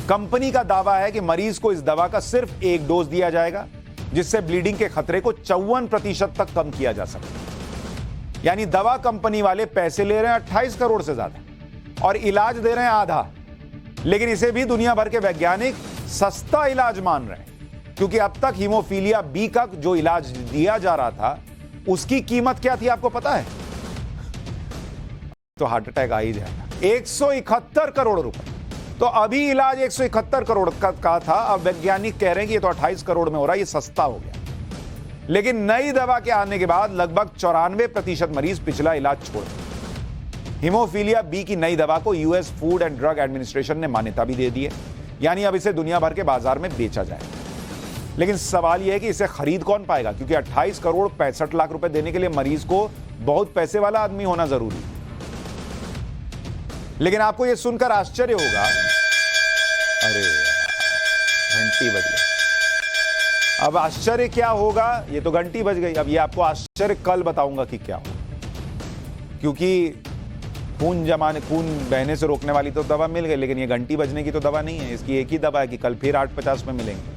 कंपनी का दावा है कि मरीज को इस दवा का सिर्फ एक डोज दिया जाएगा जिससे ब्लीडिंग के खतरे को 54% तक कम किया जा सके। यानी दवा कंपनी वाले पैसे ले रहे हैं 28 करोड़ से ज्यादा और इलाज दे रहे हैं आधा, लेकिन इसे भी दुनिया भर के वैज्ञानिक सस्ता इलाज मान रहे हैं क्योंकि अब तक हीमोफीलिया बी का जो इलाज दिया जा रहा था उसकी कीमत क्या थी आपको पता है? तो हार्ट अटैक आ ही जाएगा। 171 करोड़ रुपए। तो अभी इलाज 171 करोड़ का था, अब वैज्ञानिक कह रहे हैं कि ये तो 28 करोड़ में हो रहा है, ये सस्ता हो गया। लेकिन नई दवा के आने के बाद लगभग 94% मरीज पिछला इलाज छोड़ दें। हीमोफीलिया बी की नई दवा को US food and drug administration ने मान्यता भी दे दी है, यानी अब इसे दुनिया भर के बाजार में बेचा जाएगा। लेकिन सवाल यह है कि इसे खरीद कौन पाएगा, क्योंकि 28 करोड़ 65 लाख रुपए देने के लिए मरीज को बहुत पैसे वाला आदमी होना जरूरी है। लेकिन आपको यह सुनकर आश्चर्य होगा, अरे घंटी बज गई। अब आश्चर्य क्या होगा, ये तो घंटी बज गई। अब ये आपको आश्चर्य कल बताऊंगा कि क्या होगा, क्योंकि खून बहने से रोकने वाली तो दवा मिल गई, लेकिन ये घंटी बजने की तो दवा नहीं है। इसकी एक ही दवा है कि कल फिर 8:50 में मिलेंगे।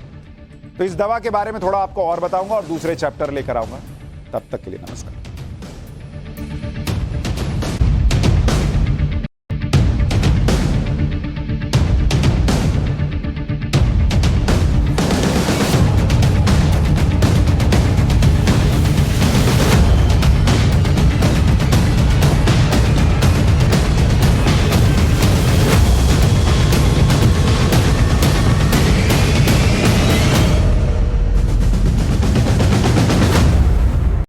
तो इस दवा के बारे में थोड़ा आपको और बताऊंगा और दूसरे चैप्टर लेकर आऊंगा। तब तक के लिए नमस्कार।